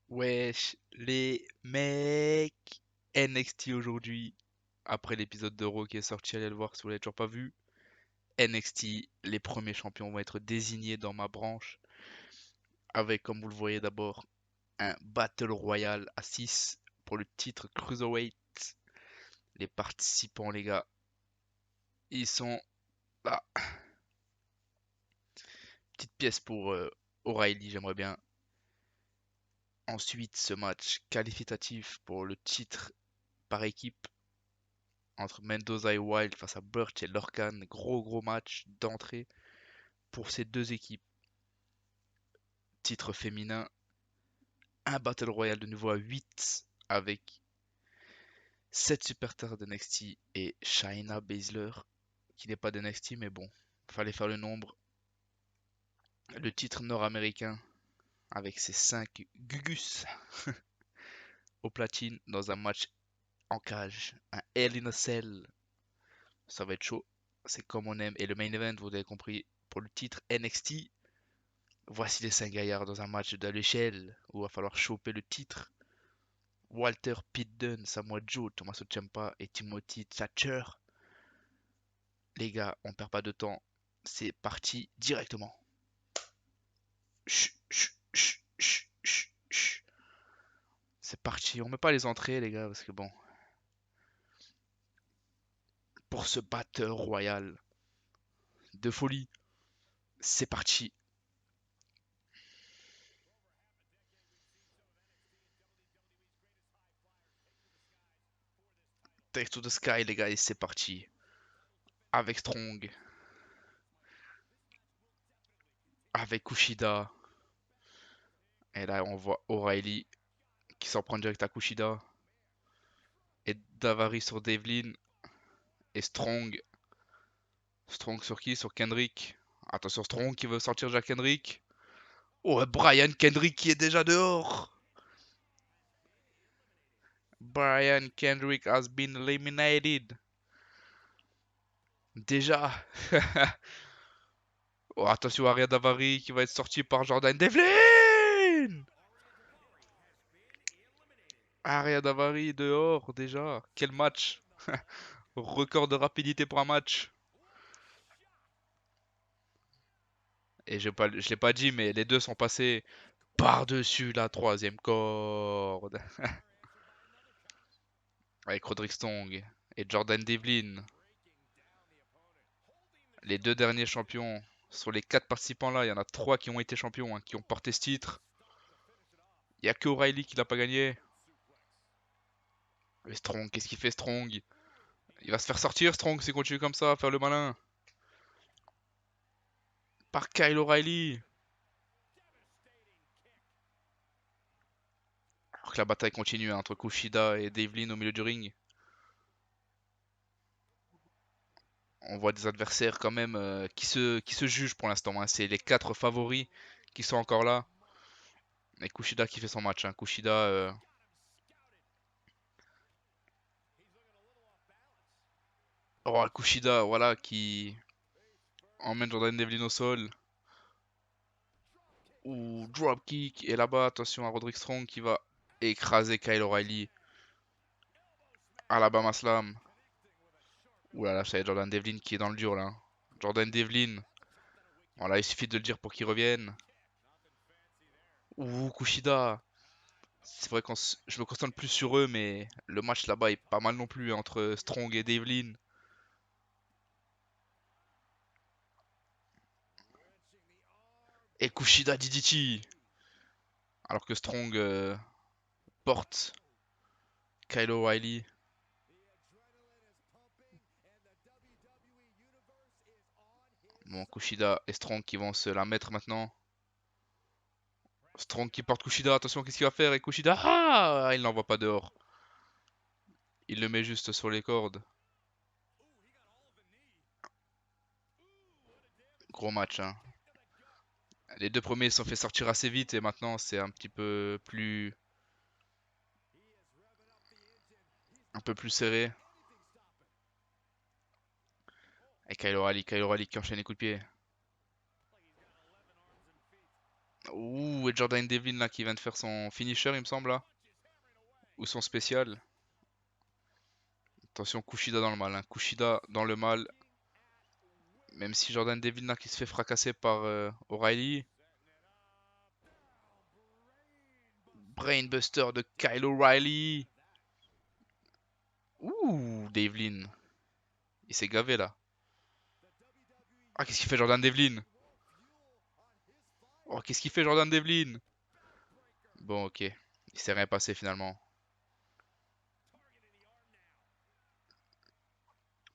Wesh, les mecs, NXT aujourd'hui, après l'épisode d'Euro qui est sorti, allez le voir si vous l'avez toujours pas vu. NXT, les premiers champions vont être désignés dans ma branche, avec, comme vous le voyez d'abord, un Battle Royale à 6 pour le titre Cruiserweight. Les participants, les gars, ils sont là. Petite pièce pour O'Reilly, j'aimerais bien. Ensuite, ce match qualificatif pour le titre par équipe entre Mendoza et Wild face à Burch et Lorcan. Gros match d'entrée pour ces deux équipes. Titre féminin, un Battle Royale de nouveau à 8 avec 7 superstars de NXT et Shayna Baszler qui n'est pas de NXT mais bon, fallait faire le nombre. Le titre nord-américain avec ses 5 Gugus au platine dans un match en cage, un Hell in a Cell. Ça va être chaud, c'est comme on aime. Et le main event, vous avez compris, pour le titre NXT. Voici les 5 gaillards dans un match de l'échelle où il va falloir choper le titre. Walter Pete Dunne, Samoa Joe, Tommaso Ciampa et Timothy Thatcher. Les gars, on perd pas de temps. C'est parti directement. C'est parti. On met pas les entrées, les gars, parce que bon. Pour ce batteur royal de folie, c'est parti. Take to the sky, les gars, et c'est parti. Avec Strong, avec Kushida. Et là, on voit O'Reilly qui s'en prend direct à Kushida. Et Davari sur Devlin. Et Strong. Strong sur qui? Sur Kendrick. Attention, Strong qui veut sortir Jack Kendrick. Oh, Brian Kendrick qui est déjà dehors. Brian Kendrick has been eliminated. Déjà. Oh, attention, Ariya Davari qui va être sorti par Jordan Devlin. Ariya Davari dehors déjà. Quel match. Record de rapidité pour un match. Et je l'ai pas dit, mais les deux sont passés par-dessus la troisième corde. Avec Roderick Strong et Jordan Devlin. Les deux derniers champions. Sur les 4 participants là, il y en a 3 qui ont été champions, hein, qui ont porté ce titre. Il n'y a que O'Reilly qui l'a pas gagné. Mais Strong, qu'est-ce qu'il fait Strong? Il va se faire sortir Strong s'il continue comme ça à faire le malin. Par Kyle O'Reilly. Alors que la bataille continue, hein, entre Kushida et Devlin au milieu du ring. On voit des adversaires quand même qui se jugent pour l'instant, hein. C'est les 4 favoris qui sont encore là. Et Kushida qui fait son match, hein. Kushida, oh, Kushida, voilà, qui emmène Jordan Devlin au sol. Ou dropkick. Et là-bas, attention à Roderick Strong qui va écraser Kyle O'Reilly. Alabama Slam. Ouh là là, ça y est, Jordan Devlin qui est dans le dur là. Jordan Devlin. Voilà, il suffit de le dire pour qu'il revienne. Ouh, Kushida. C'est vrai que je me concentre plus sur eux, mais le match là-bas est pas mal non plus, hein, entre Strong et Devlin. Et Kushida DDT. Alors que Strong porte Kyle O'Reilly. Bon, Kushida et Strong qui vont se la mettre maintenant. Strong qui porte Kushida, attention, qu'est-ce qu'il va faire? Et Kushida, ah, il l'envoie pas dehors. Il le met juste sur les cordes. Gros match, hein. Les deux premiers se sont fait sortir assez vite et maintenant c'est un peu plus serré. Et Kyle O'Reilly qui enchaîne les coups de pied. Ouh, et Jordan Devlin là qui vient de faire son finisher, il me semble là. Ou son spécial. Attention, Kushida dans le mal. Hein. Kushida dans le mal. Même si Jordan Devlin là qui se fait fracasser par O'Reilly. Brainbuster de Kyle O'Reilly. Ouh, Devlin. Il s'est gavé là. Ah, qu'est-ce qu'il fait Jordan Devlin? Oh, qu'est-ce qu'il fait Jordan Devlin? Bon, ok. Il s'est rien passé finalement.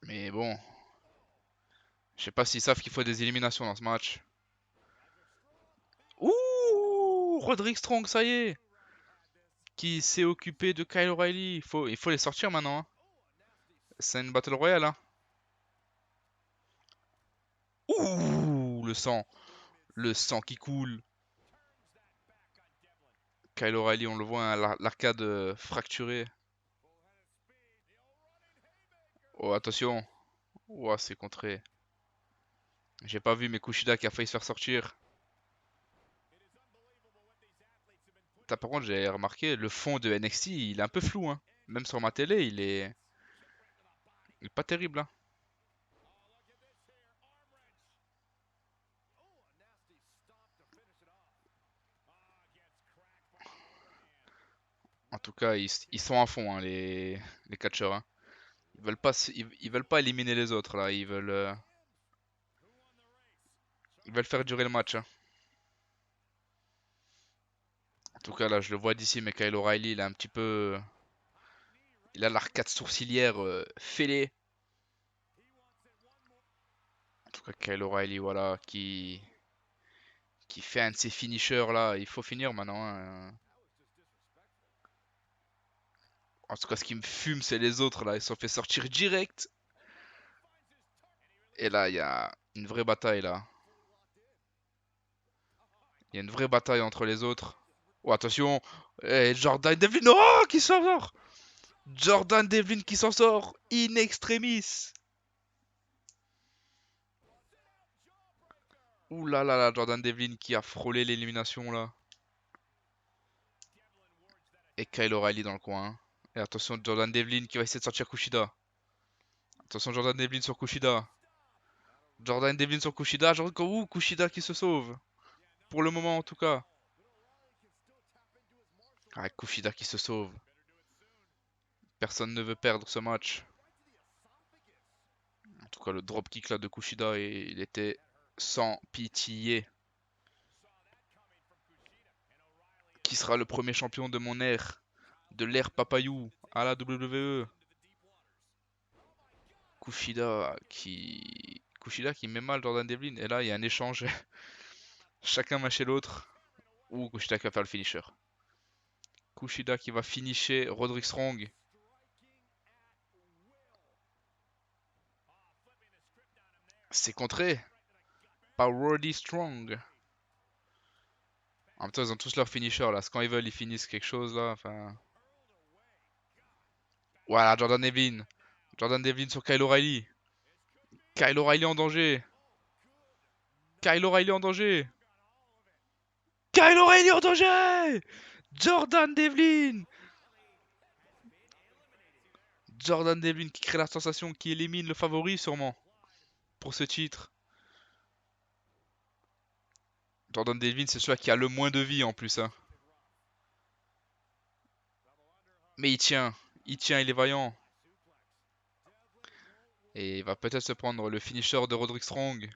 Mais bon, je sais pas s'ils savent qu'il faut des éliminations dans ce match. Ouh, Roderick Strong, ça y est, qui s'est occupé de Kyle O'Reilly. Il faut les sortir maintenant. Hein. C'est une Battle Royale. Hein. Ouh, le sang qui coule. Kyle O'Reilly, on le voit, hein, l'arcade fracturée. Oh, attention. Ouah, c'est contré. J'ai pas vu, mais Kushida qui a failli se faire sortir. Par contre, j'ai remarqué, le fond de NXT, il est un peu flou. Hein. Même sur ma télé, il est pas terrible. Hein. En tout cas, ils sont à fond, hein, les catcheurs. Hein. Ils veulent pas éliminer les autres là. Ils veulent faire durer le match. Hein. En tout cas, là, je le vois d'ici, mais Kyle O'Reilly, il a un petit peu, il a l'arcade sourcilière fêlée. En tout cas, Kyle O'Reilly, voilà, qui fait un de ses finishers là. Il faut finir maintenant. Hein. En tout cas, ce qui me fume, c'est les autres là. Ils se sont fait sortir direct. Et là, il y a une vraie bataille là. Il y a une vraie bataille entre les autres. Oh, attention. Eh, Jordan Devlin, oh, qui sort! Jordan Devlin qui s'en sort. In extremis. Ouh là là là, Jordan Devlin qui a frôlé l'élimination là. Et Kyle O'Reilly dans le coin. Hein. Et attention, Jordan Devlin qui va essayer de sortir Kushida. Attention, Jordan Devlin sur Kushida. Jordan Devlin sur Kushida. Ouh, Kushida qui se sauve. Pour le moment en tout cas. Ah, Kushida qui se sauve. Personne ne veut perdre ce match. En tout cas, le dropkick là de Kushida, il était sans pitié. Qui sera le premier champion de mon ère? De l'ère Papayou à la WWE. Kushida qui met mal Jordan Devlin. Et là, il y a un échange. Chacun chez l'autre. Ou Kushida qui va faire le finisher. Kushida qui va finisher Roderick Strong. C'est contré par Roddy Strong. En même temps, ils ont tous leur finisher là. Quand ils veulent, ils finissent quelque chose là. Enfin. Voilà, Jordan Devlin. Jordan Devlin sur Kyle O'Reilly. Kyle O'Reilly en danger. Kyle O'Reilly en danger. Kyle O'Reilly en danger. Jordan Devlin. Jordan Devlin qui crée la sensation, qui élimine le favori sûrement pour ce titre. Jordan Devlin, c'est celui qui a le moins de vie en plus. Hein. Mais il tient, il est vaillant. Et il va peut-être se prendre le finisher de Roderick Strong.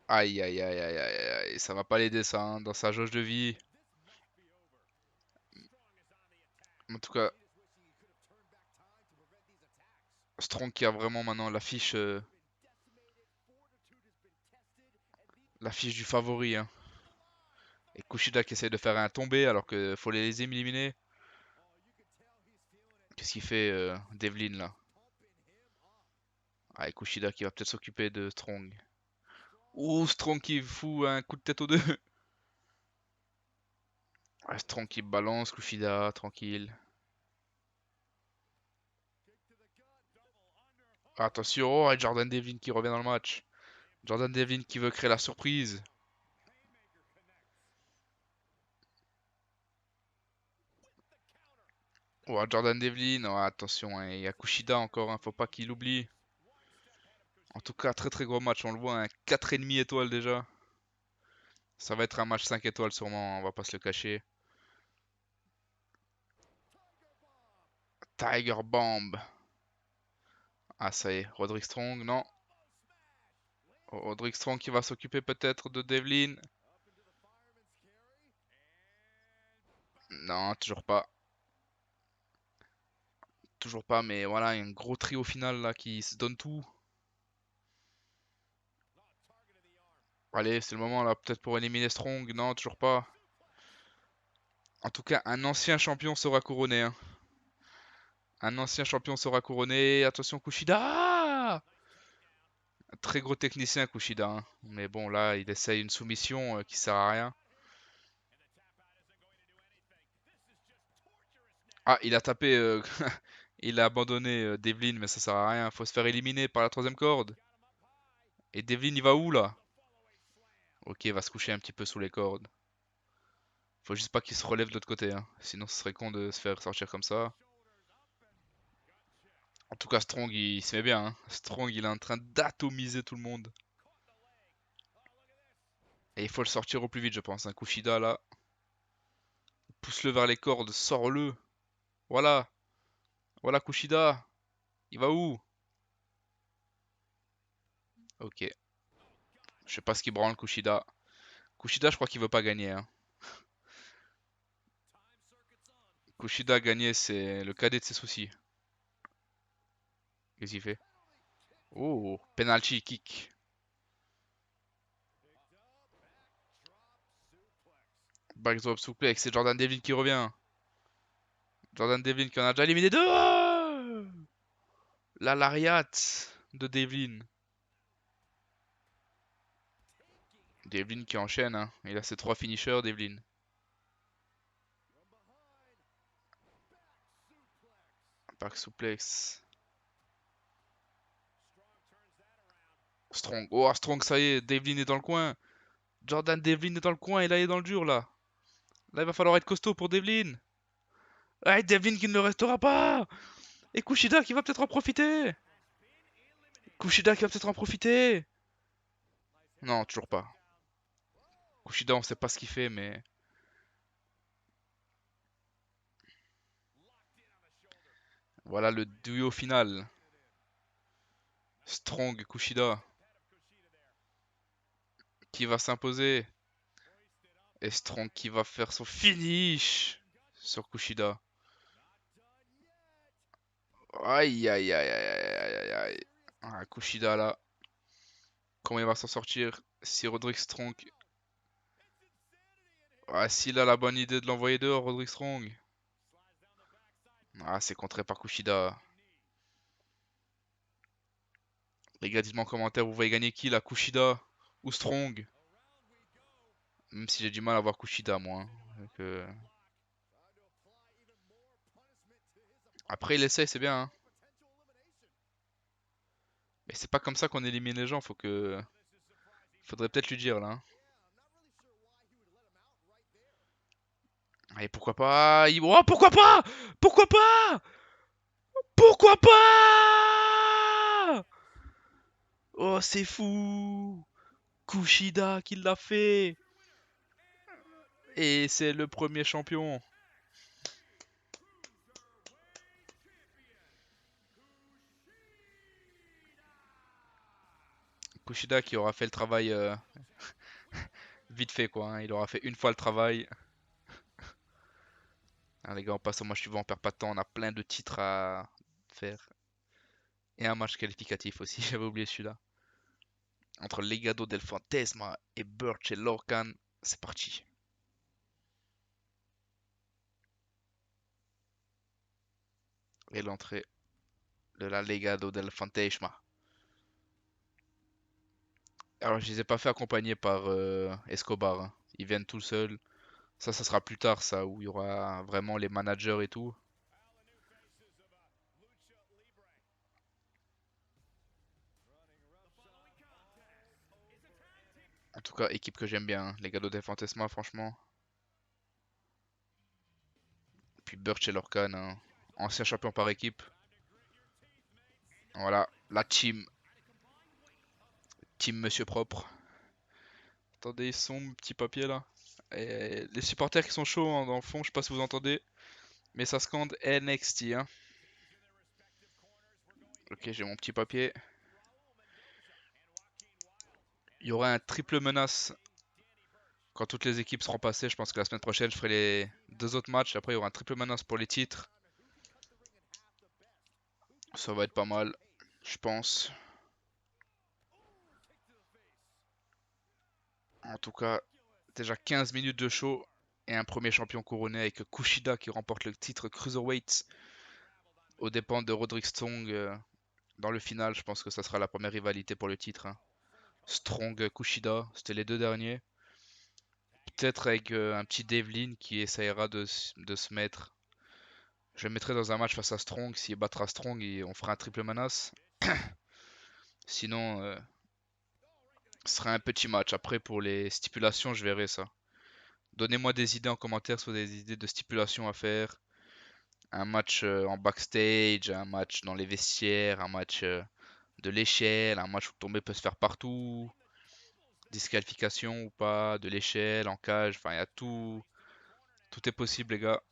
Aïe aïe aïe aïe aïe aïe, ça va pas l'aider ça hein, dans sa jauge de vie. En tout cas, Strong qui a vraiment maintenant l'affiche du favori. Hein. Et Kushida qui essaie de faire un tombé alors que faut les éliminer. Qu'est-ce qu'il fait Devlin là? Ah, et Kushida qui va peut-être s'occuper de Strong. Ouh, Strong qui fout un coup de tête aux deux. Ah, Strong qui balance, Kushida, tranquille. Attention, oh, et Jordan Devlin qui revient dans le match. Jordan Devlin qui veut créer la surprise. Oh, Jordan Devlin, oh, attention, hein, il y a Kushida encore, hein, faut pas qu'il oublie. En tout cas, très très gros match, on le voit, hein, 4,5 étoiles déjà. Ça va être un match 5 étoiles sûrement, on va pas se le cacher. Tiger Bomb. Ah ça y est, Roderick Strong, non. Oh, Roderick Strong qui va s'occuper peut-être de Devlin. Non, toujours pas. Toujours pas, mais voilà, il y a un gros trio final là qui se donne tout. Allez, c'est le moment là, peut-être pour éliminer Strong. Non, toujours pas. En tout cas, un ancien champion sera couronné, hein. Un ancien champion sera couronné. Attention, Kushida. Ah, très gros technicien, Kushida, hein. Mais bon, là, il essaye une soumission qui sert à rien. Ah, il a tapé. Il a abandonné Devlin, mais ça sert à rien. Faut se faire éliminer par la troisième corde. Et Devlin, il va où là? Ok, il va se coucher un petit peu sous les cordes. Faut juste pas qu'il se relève de l'autre côté, hein. Sinon, ce serait con de se faire sortir comme ça. En tout cas, Strong, il se met bien, hein. Strong, il est en train d'atomiser tout le monde. Et il faut le sortir au plus vite, je pense. Un Kushida là. Pousse-le vers les cordes, sors-le. Voilà. Voilà Kushida. Il va où? Ok. Je sais pas ce qu'il branle Kushida. Kushida, je crois qu'il veut pas gagner, hein. Kushida gagner, c'est le cadet de ses soucis. Qu'est-ce qu'il fait? Oh, penalty kick. Backdrop suplex, c'est Jordan Devlin qui revient. Jordan Devlin qui en a déjà éliminé deux. La lariat de Devlin. Devlin qui enchaîne, hein. Il a ses trois finishers, Devlin. Back suplex. Strong. Oh, Strong, ça y est, Devlin est dans le coin. Jordan Devlin est dans le coin et là, il est dans le dur, là. Là, il va falloir être costaud pour Devlin. Ah, Devlin qui ne le restera pas. Et Kushida qui va peut-être en profiter. Kushida qui va peut-être en profiter. Non, toujours pas. Kushida, on sait pas ce qu'il fait, mais... Voilà le duo final. Strong Kushida. Qui va s'imposer. Et Strong qui va faire son finish sur Kushida. Aïe aïe aïe aïe aïe aïe aïe. Ah, Kushida là. Comment il va s'en sortir? Si Roderick Strong. Ah, s'il a la bonne idée de l'envoyer dehors, Roderick Strong. Ah, c'est contré par Kushida. Les gars, dites-moi en commentaire, vous voyez gagner qui là? Kushida ou Strong? Même si j'ai du mal à voir Kushida, moi, hein. Donc, après, il essaye, c'est bien, hein. Mais c'est pas comme ça qu'on élimine les gens, faudrait peut-être lui dire là, hein. Et pourquoi pas? Oh, pourquoi pas? Pourquoi pas? Pourquoi pas? Oh, c'est fou! Kushida qui l'a fait! Et c'est le premier champion. Kushida qui aura fait le travail vite fait quoi, hein. Il aura fait une fois le travail. Hein, les gars, on passe au match suivant, on perd pas de temps, on a plein de titres à faire. Et un match qualificatif aussi, j'avais oublié celui-là. Entre Legado del Fantasma et Burch et Lorcan, c'est parti. Et l'entrée de la Legado del Fantasma. Alors, je les ai pas fait accompagner par Escobar, hein. Ils viennent tout seuls. Ça sera plus tard, ça, où il y aura vraiment les managers et tout. En tout cas, équipe que j'aime bien, hein. Legado del Fantasma, franchement. Puis Burch et Lorcan, hein. Ancien champion par équipe. Voilà, la team. Team Monsieur Propre. Attendez, ils sont mon petit papier là. Et les supporters qui sont chauds hein, dans le fond, je sais pas si vous entendez. Mais ça scande NXT. Hein. Ok, j'ai mon petit papier. Il y aura un triple menace quand toutes les équipes seront passées. Je pense que la semaine prochaine, je ferai les 2 autres matchs. Après, il y aura un triple menace pour les titres. Ça va être pas mal, je pense. En tout cas, déjà 15 minutes de show et un premier champion couronné avec Kushida qui remporte le titre Cruiserweight aux dépens de Roderick Strong dans le final. Je pense que ça sera la première rivalité pour le titre. Hein. Strong Kushida, c'était les 2 derniers. Peut-être avec un petit Devlin qui essayera de se mettre. Je le mettrai dans un match face à Strong. S'il battra Strong, on fera un triple menace. Sinon, ce sera un petit match. Après, pour les stipulations, je verrai ça. Donnez-moi des idées en commentaire sur des idées de stipulation à faire. Un match en backstage, un match dans les vestiaires, un match de l'échelle, un match où tomber peut se faire partout. Disqualification ou pas, de l'échelle, en cage, enfin il y a tout. Tout est possible les gars.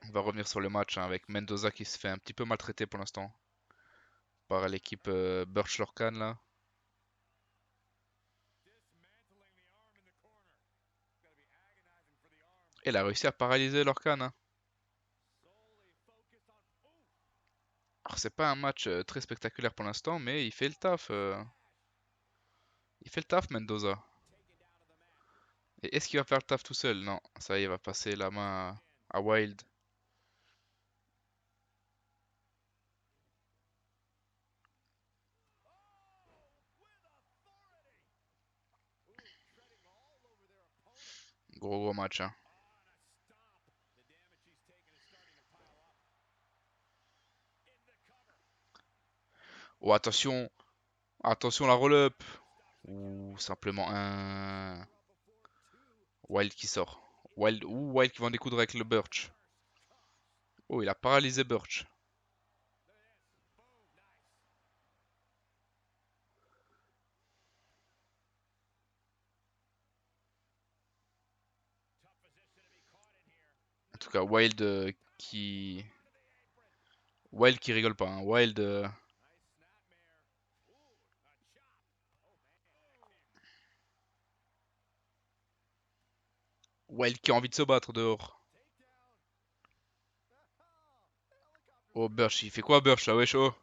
On va revenir sur le match hein, avec Mendoza qui se fait un petit peu maltraiter pour l'instant par l'équipe Birch Lorcan là. Elle a réussi à paralyser Lorcan. Hein. Alors c'est pas un match très spectaculaire pour l'instant, mais il fait le taf. Il fait le taf Mendoza. Et est-ce qu'il va faire le taf tout seul? Non, ça y est, il va passer la main à Wild. Gros gros match. Hein. Oh attention, attention la roll-up. Ou simplement un Wild qui sort. Wild ou Wild qui va en découdre avec le Birch. Oh il a paralysé Birch. En tout cas Wild qui rigole pas. Hein. Wild Wild qui a envie de se battre dehors. Oh Birch, il fait quoi Birch là wesh oh.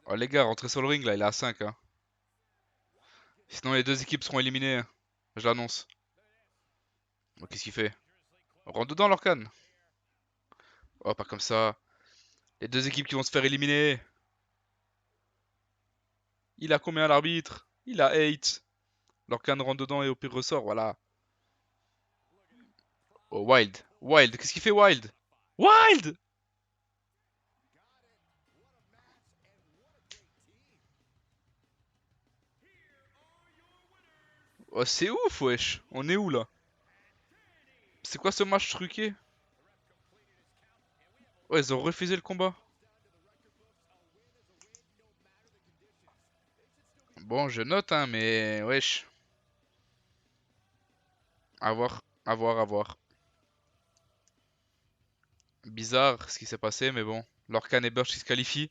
Oh les gars, rentrez sur le ring là, il est à 5 hein. Sinon les deux équipes seront éliminées. Hein. Je l'annonce. Oh, qu'est-ce qu'il fait? Rentre dedans Lorcan. Oh pas comme ça. Les deux équipes qui vont se faire éliminer. Il a combien l'arbitre? Il a 8. Lorcan rentre dedans et au pire ressort, voilà. Oh Wild. Wild, qu'est-ce qu'il fait Wild? Wild! Oh c'est ouf wesh. On est où là? C'est quoi ce match truqué? Ouais ils ont refusé le combat. Bon je note hein mais wesh. À voir, à voir, à voir. Bizarre ce qui s'est passé, mais bon. Lorcan et Burch qui se qualifient.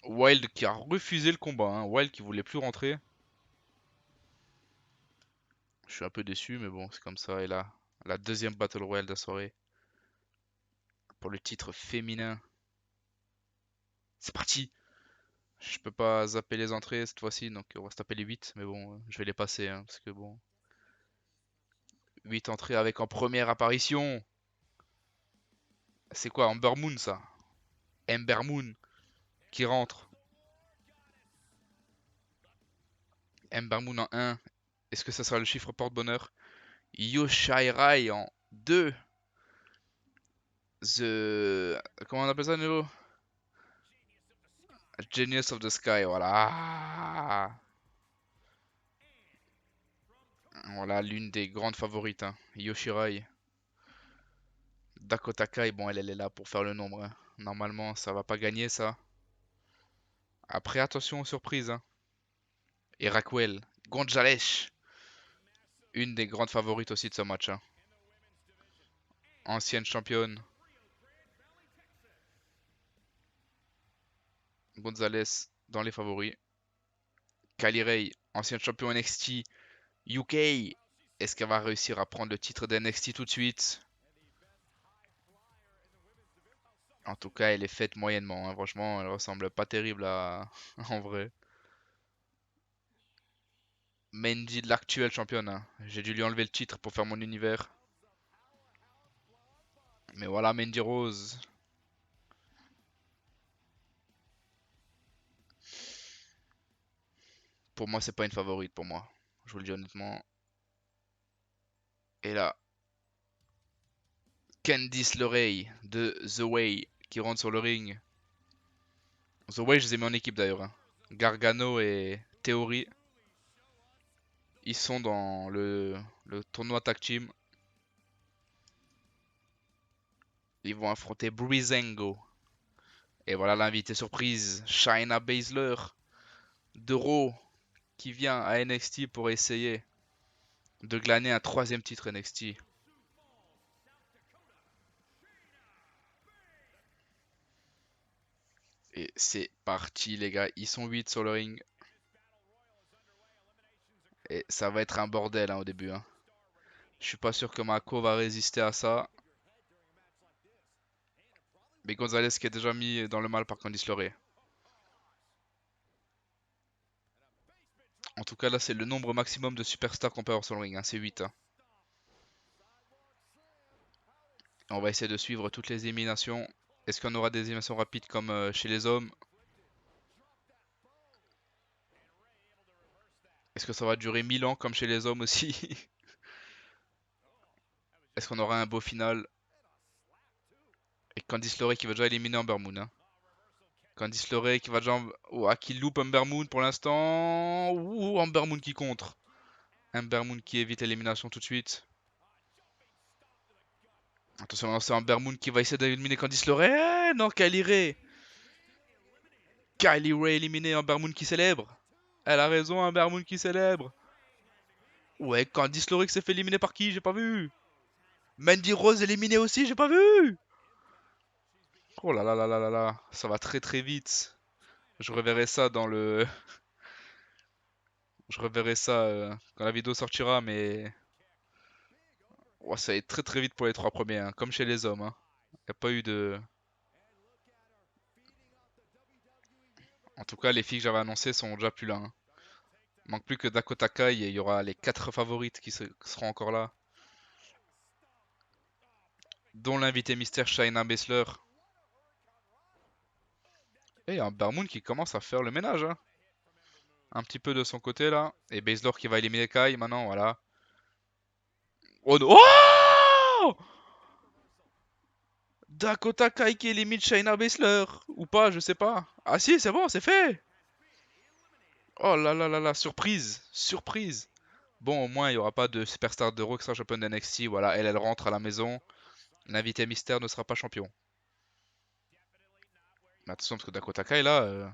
Wild qui a refusé le combat. Hein. Wild qui voulait plus rentrer. Je suis un peu déçu, mais bon, c'est comme ça. Et là, la deuxième Battle Royale de la soirée. Pour le titre féminin. C'est parti! Je peux pas zapper les entrées cette fois-ci, donc on va se taper les 8. Mais bon, je vais les passer. Hein, parce que bon. 8 entrées avec en première apparition. C'est quoi, Ember Moon ça? Ember Moon qui rentre. Ember Moon en 1. Est-ce que ça sera le chiffre porte-bonheur? Yoshai en 2. The... Comment on appelle ça, nouveau? Genius of the Sky, voilà. Voilà, l'une des grandes favorites, hein. Yoshirai. Dakota Kai, bon, elle est là pour faire le nombre, hein. Normalement, ça va pas gagner, ça. Après, attention aux surprises, hein. Et Raquel. Gonzalez. Une des grandes favorites aussi de ce match, hein. Ancienne championne. Gonzalez dans les favoris. Kylie Ray, ancienne championne NXT UK. Est-ce qu'elle va réussir à prendre le titre d'NXT tout de suite? En tout cas, elle est faite moyennement, hein. Franchement, elle ressemble pas terrible à... en vrai. Mandy, l'actuelle championne, hein. J'ai dû lui enlever le titre pour faire mon univers. Mais voilà, Mandy Rose. Pour moi, c'est pas une favorite pour moi. Je vous le dis honnêtement. Et là, Candice LeRae de The Way qui rentre sur le ring. The Way, je les ai mis en équipe d'ailleurs, hein. Gargano et Theory. Ils sont dans le tournoi tag team. Ils vont affronter Breezango. Et voilà l'invité surprise, Shayna Baszler de Raw, qui vient à NXT pour essayer de glaner un troisième titre NXT. Et c'est parti les gars, ils sont 8 sur le ring. Et ça va être un bordel, hein, au début, hein. Je suis pas sûr que Mako va résister à ça. Mais Gonzalez qui est déjà mis dans le mal par Candice LeRae. En tout cas là c'est le nombre maximum de superstars qu'on peut avoir sur le ring, hein. C'est 8, hein. On va essayer de suivre toutes les éliminations. Est-ce qu'on aura des éliminations rapides comme chez les hommes? Est-ce que ça va durer 1000 ans comme chez les hommes aussi? Est-ce qu'on aura un beau final? Et Candice LeRae qui va déjà éliminer Ember Moon, hein. Candice LeRae qui va déjà... Oh, qui loupe Ember Moon pour l'instant. Ouh, Ember Moon qui contre. Ember Moon qui évite l'élimination tout de suite. Attention, c'est Ember Moon qui va essayer d'éliminer Candice LeRae. Non, Kylie Ray. Kylie Ray éliminé, Ember Moon qui célèbre. Elle a raison, Ember Moon qui célèbre. Ouais, Candice LeRae qui s'est fait éliminer par qui? J'ai pas vu. Mandy Rose éliminée aussi, j'ai pas vu. Oh là là là là là là. Ça va très très vite. Je reverrai ça dans le... Je reverrai ça quand la vidéo sortira, mais... Ouais, ça va être très très vite pour les trois premiers, hein, comme chez les hommes, hein. Y a pas eu de... En tout cas, les filles que j'avais annoncées sont déjà plus là, hein. Manque plus que Dakota Kai et il y aura les 4 favorites qui seront encore là. Dont l'invité mystère Shayna Baszler. Et un Barmoon qui commence à faire le ménage, hein. Un petit peu de son côté là. Et Baszler qui va éliminer Kai maintenant, voilà. Oh non. Oh, Dakota Kai qui élimine Shayna Baszler. Ou pas, je sais pas. Ah si, c'est bon, c'est fait. Oh là là là là, surprise. Surprise. Bon, au moins, il n'y aura pas de superstar de Raw qui sera championne d'NXT. Voilà, elle rentre à la maison. L'invité mystère ne sera pas champion. Mais attention, parce que Dakota Kai là...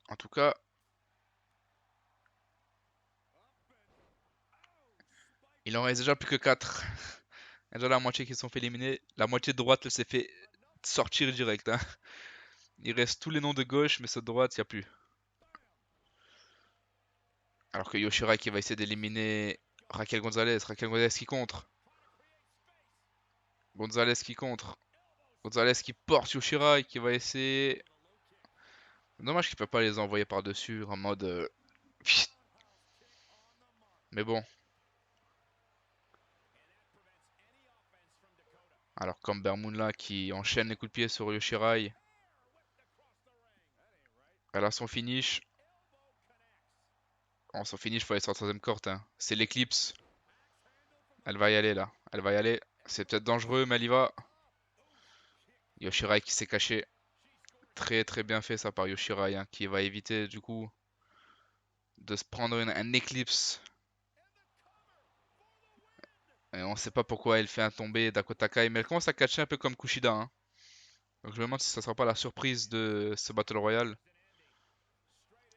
En tout cas, il en reste déjà plus que 4. Il y a déjà la moitié qui se sont fait éliminer. La moitié de droite s'est fait sortir direct, hein. Il reste tous les noms de gauche, mais ceux de droite, il n'y a plus. Alors que Yoshirai qui va essayer d'éliminer Raquel Gonzalez. Raquel Gonzalez qui contre. Gonzalez qui contre. Gonzalez qui porte Yoshirai qui va essayer... Dommage qu'il ne peut pas les envoyer par-dessus en mode... Mais bon. Alors comme Moon là qui enchaîne les coups de pied sur Yoshirai. Elle a son finish. Oh, son finish, il faut aller sur la troisième corde, hein. C'est l'éclipse. Elle va y aller là. Elle va y aller. C'est peut-être dangereux, mais elle y va. Yoshirai qui s'est caché. Très très bien fait ça par Yoshirai, hein, qui va éviter du coup de se prendre un éclipse. Et on sait pas pourquoi elle fait un tombé Dakota Kai, mais elle commence à catcher un peu comme Kushida, hein. Donc je me demande si ça sera pas la surprise de ce Battle Royale.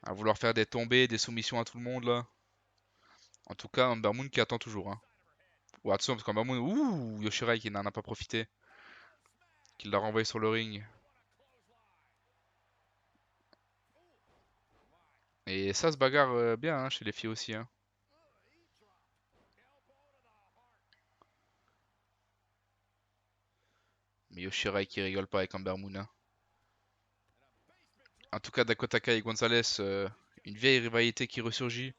À vouloir faire des tombées, des soumissions à tout le monde là. En tout cas, Ember Moon qui attend toujours, hein. Ou attention, parce qu'Ember Moon, ouh, Yoshirai qui n'en a pas profité. Qui l'a renvoyé sur le ring. Et ça se bagarre bien hein, chez les filles aussi, hein. Mais Yoshirai qui rigole pas avec Ember Moon, hein. En tout cas, Dakota Kai et Gonzalez, une vieille rivalité qui ressurgit.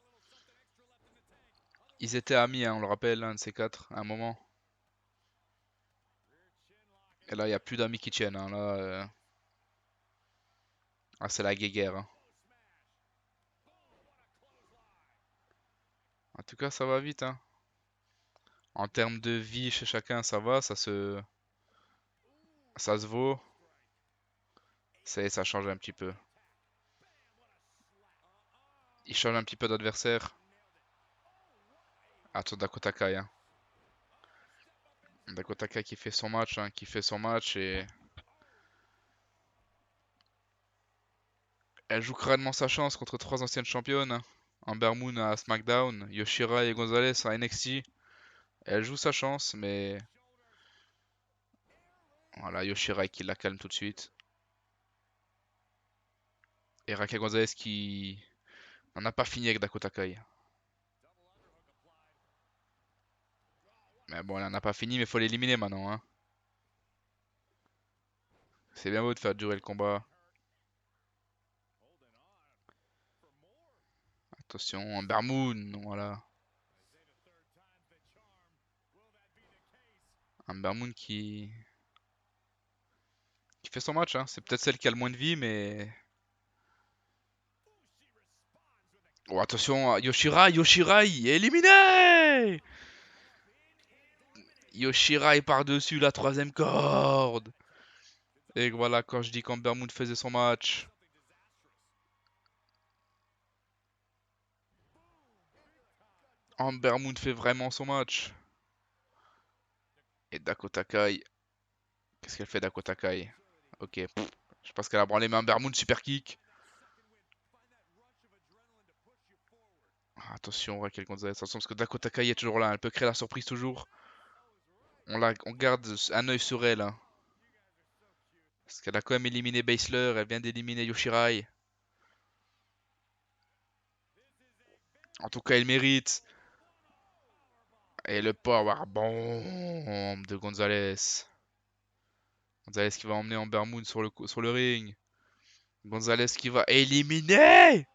Ils étaient amis, hein, on le rappelle, un de ces quatre, à un moment. Et là, il n'y a plus d'amis qui tiennent, hein. Là, ah, c'est la guéguerre, hein. En tout cas, ça va vite, hein. En termes de vie chez chacun, ça va, ça se vaut. Ça y est, ça change un petit peu. Il change un petit peu d'adversaire. Attends, Dakota Kai, hein. Dakota Kai qui fait son match, hein, qui fait son match et elle joue crânement sa chance contre trois anciennes championnes, hein. Ember Moon à SmackDown, Yoshira et Gonzalez à NXT. Elle joue sa chance, mais voilà, Yoshirai qui la calme tout de suite. Et Raquel Gonzalez qui n'en a pas fini avec Dakota Kai. Mais bon, elle n'en a pas fini, mais il faut l'éliminer maintenant, hein. C'est bien beau de faire durer le combat. Attention, Ember Moon, voilà. Ember Moon qui fait son match, hein. C'est peut-être celle qui a le moins de vie, mais... Oh, attention, Yoshirai, Yoshirai, éliminé! Yoshirai par-dessus la troisième corde. Et voilà, quand je dis qu'Ember Moon faisait son match. Ember Moon fait vraiment son match. Et Dakota Kai, qu'est-ce qu'elle fait Dakota Kai? Ok, je pense qu'elle a branlé, mais Ember Moon, super kick. Ah, attention, Raquel Gonzalez, attention, parce que Dakota Kai est toujours là, elle peut créer la surprise toujours. On garde un œil sur elle, hein. Parce qu'elle a quand même éliminé Baszler, elle vient d'éliminer Yoshirai. En tout cas, elle mérite. Et le powerbomb de Gonzalez. Gonzalez qui va emmener Ember Moon sur le ring. Gonzalez qui va éliminer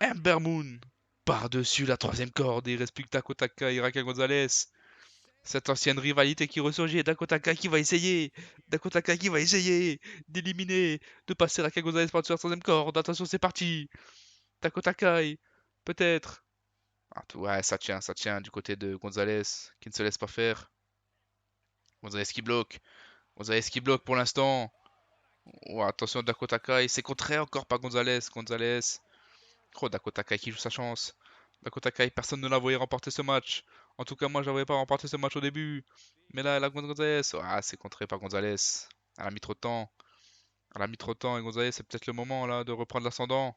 Ember Moon par-dessus la troisième corde. Et il reste plus que Dakota Kai et Raquel Gonzalez. Cette ancienne rivalité qui ressurgit. Dakota Kai qui va essayer. Dakota Kai qui va essayer d'éliminer, de passer Raquel Gonzalez par-dessus la troisième corde. Attention, c'est parti. Dakota Kai, peut-être. Ah, ouais, ça tient du côté de Gonzalez qui ne se laisse pas faire. Gonzalez qui bloque. Gonzalez qui bloque pour l'instant. Oh, attention, Dakota Kai. C'est contré encore par Gonzalez. Gonzalez. Oh, Dakota Kai qui joue sa chance. Dakota Kai, personne ne la voyait remporter ce match. En tout cas, moi, je la voyais pas remporter ce match au début. Mais là, elle a Gonzalez. Ah, c'est contré par Gonzalez. Elle a mis trop de temps. Elle a mis trop de temps et Gonzalez, c'est peut-être le moment là de reprendre l'ascendant.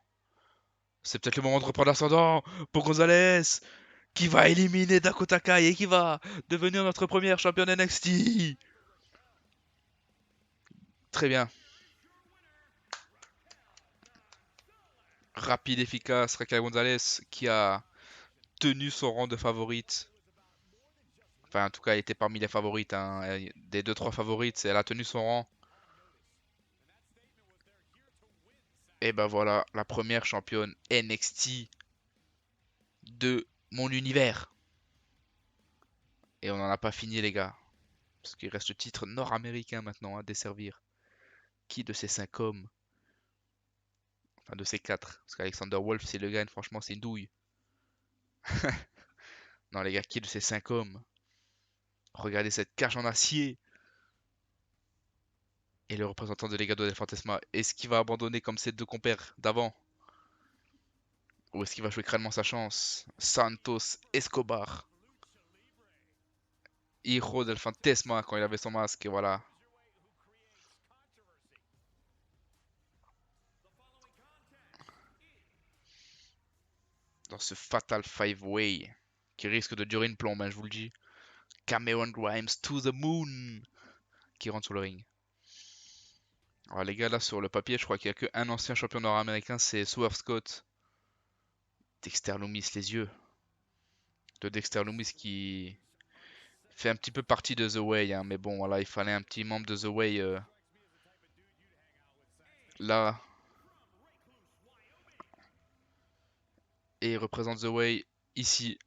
C'est peut-être le moment de reprendre l'ascendant pour Gonzalez qui va éliminer Dakota Kai et qui va devenir notre première championne NXT. Très bien. Rapide, efficace, Raquel Gonzalez qui a tenu son rang de favorite. Enfin, en tout cas, elle était parmi les favorites, hein. Des deux trois favorites, elle a tenu son rang. Et ben voilà, la première championne NXT de mon univers. Et on n'en a pas fini, les gars. Parce qu'il reste le titre nord-américain maintenant à desservir. Qui de ces 5 hommes, enfin de ces 4, parce qu'Alexander Wolf, s'il le gagne, franchement, c'est une douille. Non, les gars, qui de ces 5 hommes, regardez cette cage en acier. Et le représentant de Legado del Fantasma, est-ce qu'il va abandonner comme ses deux compères d'avant? Ou est-ce qu'il va jouer crânement sa chance? Santos Escobar, Hijo del Fantasma quand il avait son masque, et voilà. Dans ce Fatal Five Way qui risque de durer une plombe, hein, je vous le dis. Cameron Grimes to the moon qui rentre sur le ring. Alors les gars, là sur le papier, je crois qu'il n'y a qu'un ancien champion nord-américain, c'est Swerve Scott. Dexter Lumis, les yeux. De Dexter Lumis qui fait un petit peu partie de The Way, hein, mais bon, voilà, il fallait un petit membre de The Way là. Et il représente The Way ici.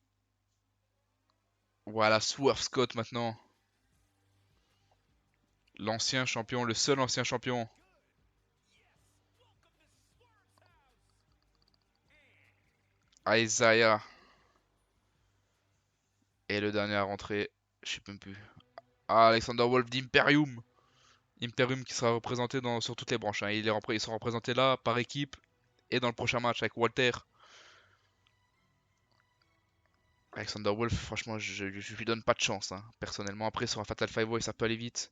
Voilà, Swerve Scott maintenant. L'ancien champion, le seul ancien champion. Isaiah. Et le dernier à rentrer, je sais même plus. Ah, Alexander Wolf d'Imperium. Imperium qui sera représenté sur toutes les branches, hein. Ils sont représentés là par équipe et dans le prochain match avec Walter. Alexander Wolf, franchement, je lui donne pas de chance, hein, personnellement. Après, sur un Fatal Five Way, ça peut aller vite.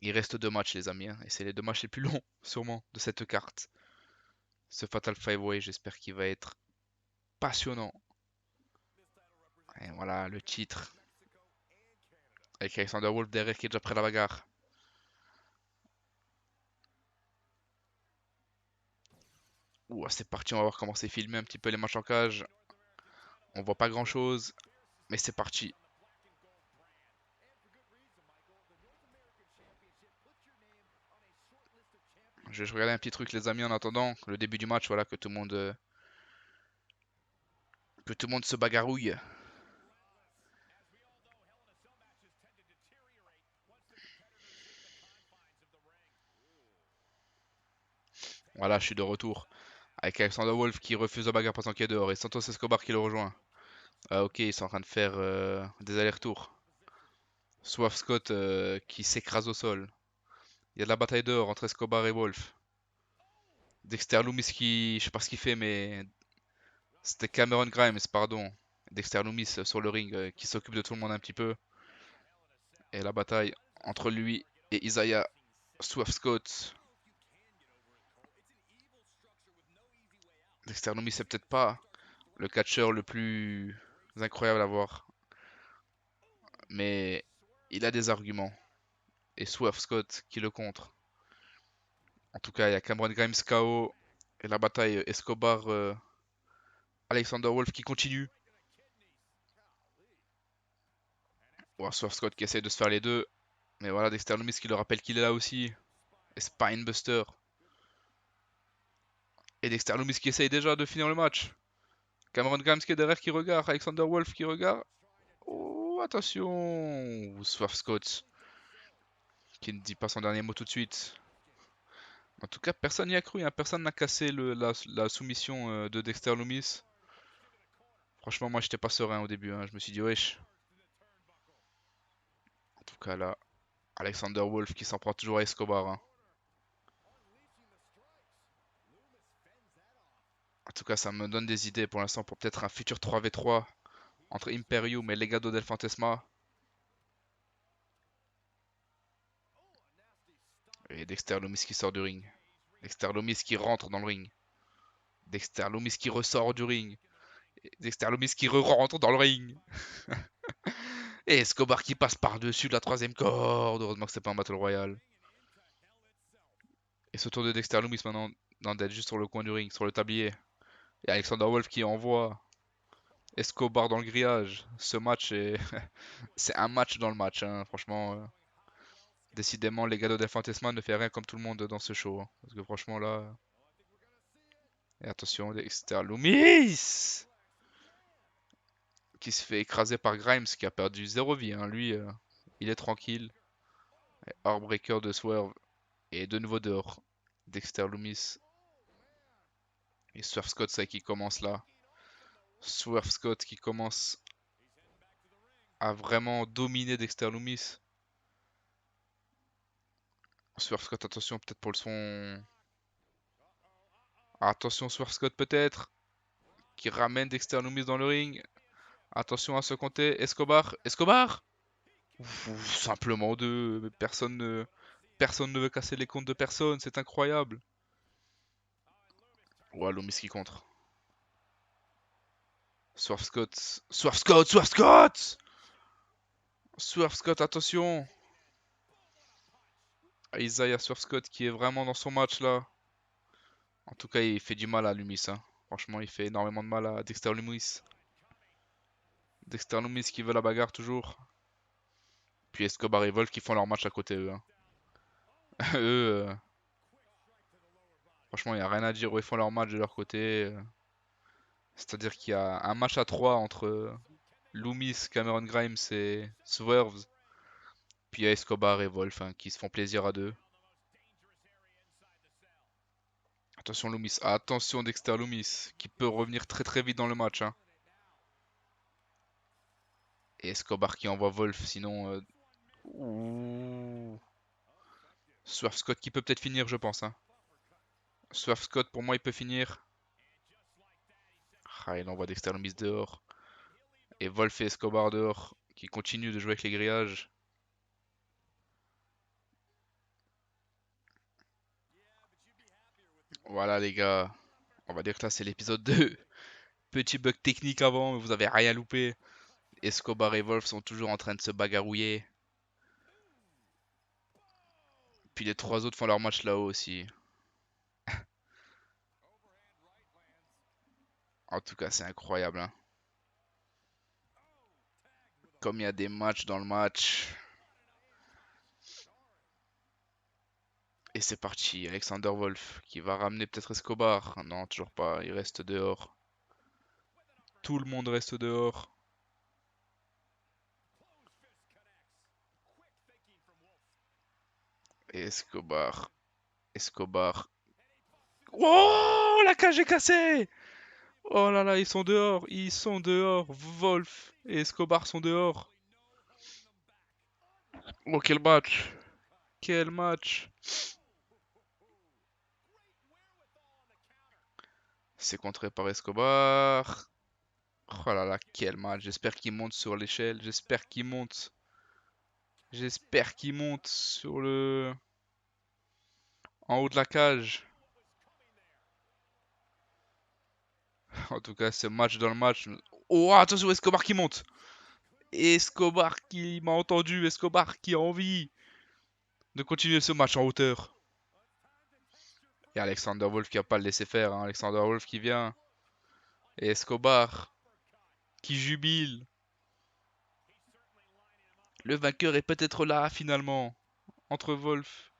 Il reste deux matchs, les amis, hein, et c'est les deux matchs les plus longs, sûrement, de cette carte. Ce Fatal Five Way, j'espère qu'il va être passionnant. Et voilà, le titre. Avec Alexander Wolf derrière qui est déjà prêt à la bagarre. Ouh, c'est parti, on va voir comment c'est filmé un petit peu les matchs en cage. On voit pas grand chose, mais c'est parti. Je vais regarder un petit truc les amis en attendant le début du match, voilà, que tout le monde se bagarrouille. Voilà, je suis de retour. Avec Alexander Wolf qui refuse la bagarre pendant qu'il est dehors et Santos Escobar qui le rejoint. Ah, ok, ils sont en train de faire des allers-retours. Swerve Scott qui s'écrase au sol. Il y a de la bataille dehors entre Escobar et Wolf. Dexter Lumis qui, je sais pas ce qu'il fait, mais c'était Cameron Grimes, pardon. Dexter Lumis sur le ring qui s'occupe de tout le monde un petit peu. Et la bataille entre lui et Isaiah Swerve Scott. Dexter Lumis c'est peut-être pas le catcheur le plus incroyable à voir, mais il a des arguments. Et Swerve Scott qui le contre. En tout cas, il y a Cameron Grimes KO et la bataille Escobar Alexander Wolf qui continue. Bon, Swerve Scott qui essaie de se faire les deux. Mais voilà, Dexter Lumis qui le rappelle qu'il est là aussi. Et Spinebuster. Et Dexter Lumis qui essaye déjà de finir le match. Cameron Grimes qui est derrière qui regarde. Alexander Wolf qui regarde. Oh, attention. Swerve Scott qui ne dit pas son dernier mot tout de suite. En tout cas, personne n'y a cru, hein. Personne n'a cassé la soumission de Dexter Lumis. Franchement, moi, j'étais pas serein au début, hein. Je me suis dit, wesh. En tout cas, là, Alexander Wolf qui s'en prend toujours à Escobar, hein. En tout cas, ça me donne des idées pour l'instant pour peut-être un futur 3v3 entre Imperium et Legado del Fantasma. Et Dexter Lumis qui sort du ring. Dexter Lumis qui rentre dans le ring. Dexter Lumis qui ressort du ring. Dexter Lumis qui re-rentre dans le ring. Et Escobar qui passe par-dessus la troisième corde. Heureusement que c'est pas un Battle Royale. Et ce tour de Dexter Lumis maintenant d'être juste sur le coin du ring, sur le tablier. Et Alexander Wolf qui envoie Escobar dans le grillage. Ce match est... c'est un match dans le match, hein. Franchement, décidément, les Legado del Fantasma ne fait rien comme tout le monde dans ce show, hein. Parce que franchement, là... Et attention, Dexter Lumis qui se fait écraser par Grimes qui a perdu 0 vie, hein. Lui, il est tranquille. Heartbreaker de Swerve. Et de nouveau dehors. Dexter Lumis. Et Swerve Scott, ça qui commence là. Swerve Scott qui commence à vraiment dominer Dexter Lumis. Swerve Scott, attention peut-être pour le son. Attention Swerve Scott peut-être. Qui ramène Dexter Lumis dans le ring. Attention à se compter. Escobar. Escobar. Simplement deux. Mais personne ne veut casser les comptes de personne. C'est incroyable. Ouais, Lumis qui contre. Swerve Scott. Swerve Scott. Swerve Scott. Swerve Scott, attention. Isaiah Swerve Scott qui est vraiment dans son match là. En tout cas, il fait du mal à Lumis. Hein. Franchement, il fait énormément de mal à Dexter Lumis. Dexter Lumis qui veut la bagarre toujours. Puis Escobar et Wolf qui font leur match à côté eux. Hein. Eux, franchement, il n'y a rien à dire. Ils font leur match de leur côté. C'est-à-dire qu'il y a un match à 3 entre Loomis, Cameron Grimes et Swerves. Puis il y a Escobar et Wolf hein, qui se font plaisir à deux. Attention Loomis, attention Dexter Loomis qui peut revenir très très vite dans le match. Hein. Et Escobar qui envoie Wolf sinon... Ouh. Swerve Scott qui peut peut-être finir je pense. Hein. Swerve Scott pour moi il peut finir. Ah, il envoie Dexter Loomis dehors. Et Wolf et Escobar dehors qui continuent de jouer avec les grillages. Voilà les gars, on va dire que là c'est l'épisode 2. Petit bug technique avant, mais vous avez rien loupé. Escobar et Wolf sont toujours en train de se bagarrouiller. Puis les trois autres font leur match là-haut aussi. En tout cas c'est incroyable. Hein. Comme il y a des matchs dans le match. Et c'est parti, Alexander Wolf qui va ramener peut-être Escobar. Non, toujours pas, il reste dehors. Tout le monde reste dehors. Et Escobar. Escobar. Oh, la cage est cassée! Oh là là, ils sont dehors, ils sont dehors. Wolf et Escobar sont dehors. Oh, quel match! Quel match! C'est contré par Escobar. Oh là là, quel match! J'espère qu'il monte sur l'échelle. J'espère qu'il monte. J'espère qu'il monte sur le... en haut de la cage. En tout cas, ce match dans le match. Oh, attention, Escobar qui monte! Escobar qui m'a entendu. Escobar qui a envie de continuer ce match en hauteur. Et Alexander Wolf qui a pas le laissé faire. Hein. Alexander Wolf qui vient. Et Escobar qui jubile. Le vainqueur est peut-être là finalement. Entre Wolf.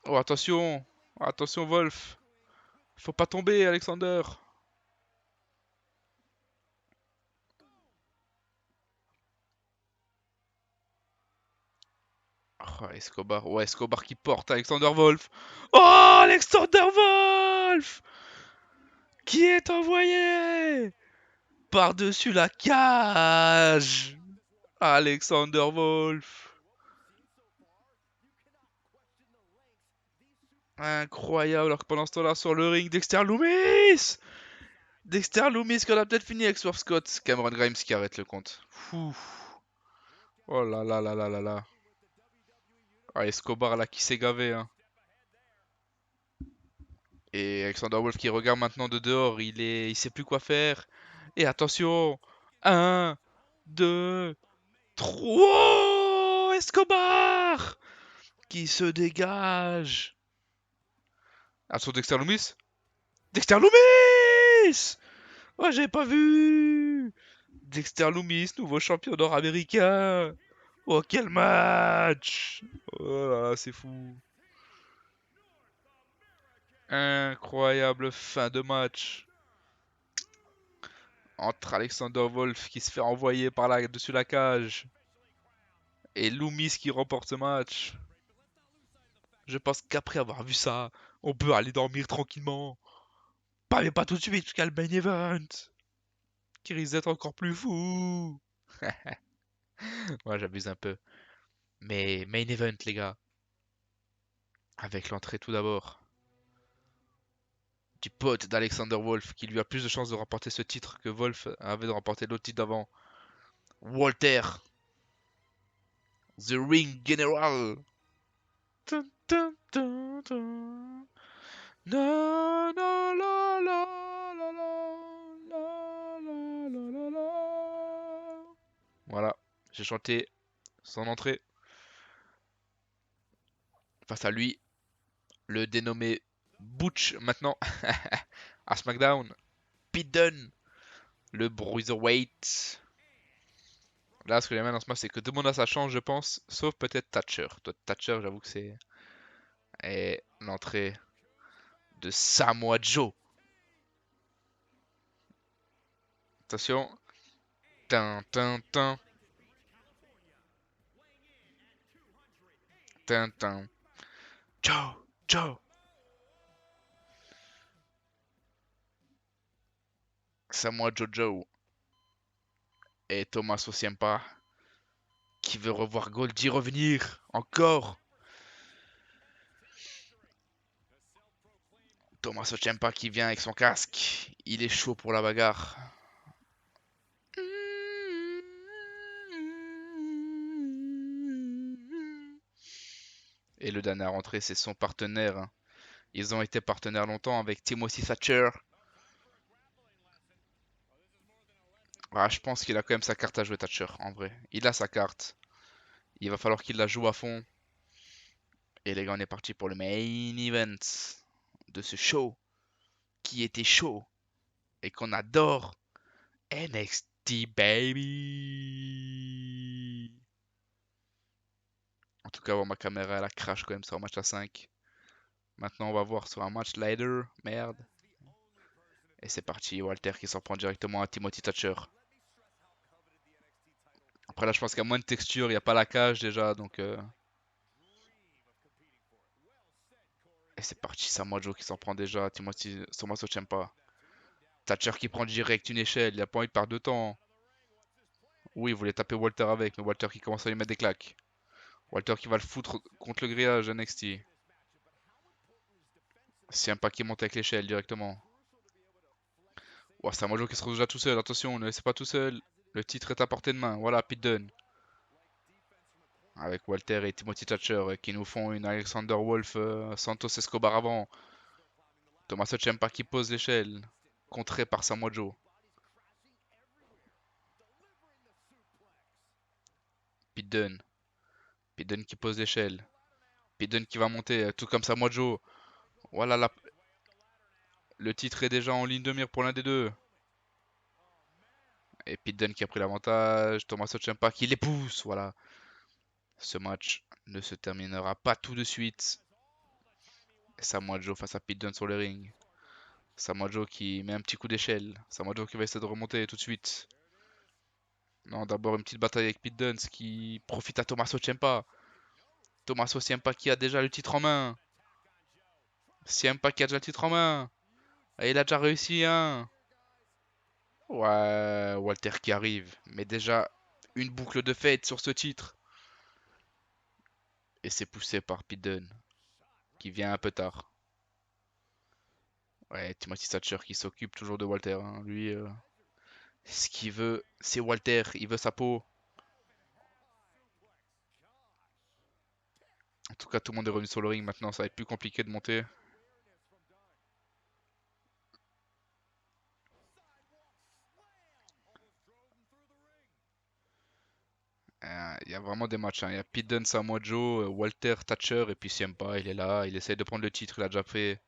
Oh attention. Attention Wolf. Faut pas tomber Alexander. Oh, Escobar. Ouais Escobar qui porte Alexander Wolf. Oh Alexander Wolf qui est envoyé par-dessus la cage. Alexander Wolf. Incroyable, alors que pendant ce temps-là, sur le ring, Dexter Loomis! Dexter Loomis, qu'on a peut-être fini avec Swerve Scott. Cameron Grimes qui arrête le compte. Fou. Oh là là là là là là. Ah, Escobar là qui s'est gavé. Hein. Et Alexander Wolf qui regarde maintenant de dehors, il sait plus quoi faire. Et attention, un, 2, 3, Escobar qui se dégage. Attention Dexter Loomis. Dexter Loomis! Oh, j'avais pas vu! Dexter Loomis, nouveau champion nord-américain! Oh, quel match! Oh là là, c'est fou! Incroyable fin de match entre Alexander Wolf qui se fait envoyer par là dessus la cage et Loomis qui remporte ce match. Je pense qu'après avoir vu ça, on peut aller dormir tranquillement. Pas mais pas tout de suite jusqu'à le main event qui risque d'être encore plus fou. Moi j'abuse un peu. Mais main event, les gars. Avec l'entrée tout d'abord du pote d'Alexander Wolf, qui lui a plus de chances de remporter ce titre que Wolf avait de remporter l'autre titre d'avant. Walter, The Ring General. Dun, dun, dun, dun. La, la, la, la, la, la, la, la, la, la. Voilà, j'ai chanté son entrée. Face à lui, le dénommé Butch maintenant à SmackDown. Pete Dunne, le Bruiserweight. Là, ce que j'aime bien dans ce match, c'est que tout le monde a sa chance, je pense, sauf peut-être Thatcher. Toi, Thatcher, j'avoue que c'est. Et l'entrée de Samoa Joe. Attention. Tin, tin, tin. Tin, tin. Joe, Joe. Samoa Joe et Tommaso Ciampa qui veut revoir Goldie revenir encore. Tommaso Ciampa qui vient avec son casque. Il est chaud pour la bagarre. Et le dernier à rentrer, c'est son partenaire. Ils ont été partenaires longtemps avec Timothy Thatcher. Ah, je pense qu'il a quand même sa carte à jouer, Thatcher, en vrai. Il a sa carte. Il va falloir qu'il la joue à fond. Et les gars, on est parti pour le main event de ce show qui était chaud et qu'on adore. NXT Baby. En tout cas, ma caméra, elle a crash quand même sur un match à 5. Maintenant, on va voir sur un match Lighter. Merde. Et c'est parti. Walter qui s'en prend directement à Timothy Thatcher. Après, là, je pense qu'il y a moins de texture. Il n'y a pas la cage déjà. Donc, et c'est parti. Samoa Joe qui s'en prend déjà à Timothy Tommaso Ciampa. Thatcher qui prend direct une échelle. Il a pas envie de perdre de temps. Oui, il voulait taper Walter avec. Mais Walter qui commence à lui mettre des claques. Walter qui va le foutre contre le grillage NXT. Ciampa qui monte avec l'échelle directement. Oh, Samoa Joe qui se retrouve déjà tout seul. Attention, ne laissez pas tout seul. Le titre est à portée de main. Voilà, Pete Dunne. Avec Walter et Timothy Thatcher qui nous font une Alexander Wolf Santos Escobar avant. Tommaso Ciampa qui pose l'échelle. Contré par Samoa Joe. Pete Dunne. Pete Dunne qui pose l'échelle. Pete Dunne qui va monter tout comme Samoa Joe. Voilà, le titre est déjà en ligne de mire pour l'un des deux. Et Pete Dunne qui a pris l'avantage. Tommaso Ciampa qui les pousse. Voilà. Ce match ne se terminera pas tout de suite. Samoa Joe face à Pete Dunne sur le ring. Samoa Joe qui met un petit coup d'échelle. Samoa Joe qui va essayer de remonter tout de suite. Non, d'abord une petite bataille avec Pete Dunne qui profite à Tommaso Ciampa. Tommaso Ciampa qui a déjà le titre en main. Ciampa qui a déjà le titre en main. Et il a déjà réussi, hein. Ouais, Walter qui arrive. Mais déjà, une boucle de fête sur ce titre. Et c'est poussé par Pete Dunne qui vient un peu tard. Ouais, Timothy Thatcher qui s'occupe toujours de Walter, hein. Lui, ce qu'il veut, c'est Walter. Il veut sa peau. En tout cas, tout le monde est revenu sur le ring maintenant. Ça va être plus compliqué de monter. Il y a vraiment des matchs, hein. Il y a Pete Dunne, Samoa Joe, Walter, Thatcher et puis Ciampa. Il est là. Il essaie de prendre le titre. Il a déjà fait.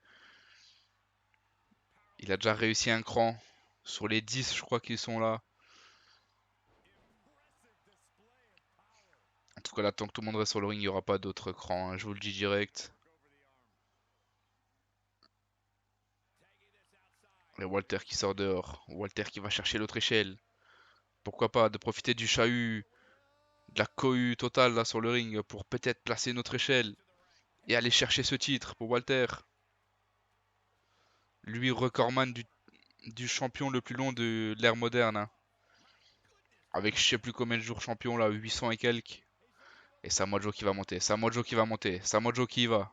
Il a déjà réussi un cran. Sur les 10, je crois qu'ils sont là. En tout cas, là, tant que tout le monde reste sur le ring, il n'y aura pas d'autres crans, hein. Je vous le dis direct. Et Walter qui sort dehors. Walter qui va chercher l'autre échelle. Pourquoi pas de profiter du chahut, de la cohue totale là sur le ring pour peut-être placer notre échelle et aller chercher ce titre pour Walter. Lui, recordman du champion le plus long de l'ère moderne, hein. Avec je sais plus combien de jours champion là, 800 et quelques. Et Samoa Joe qui va monter. Samoa Joe qui va monter. Samoa Joe qui y va.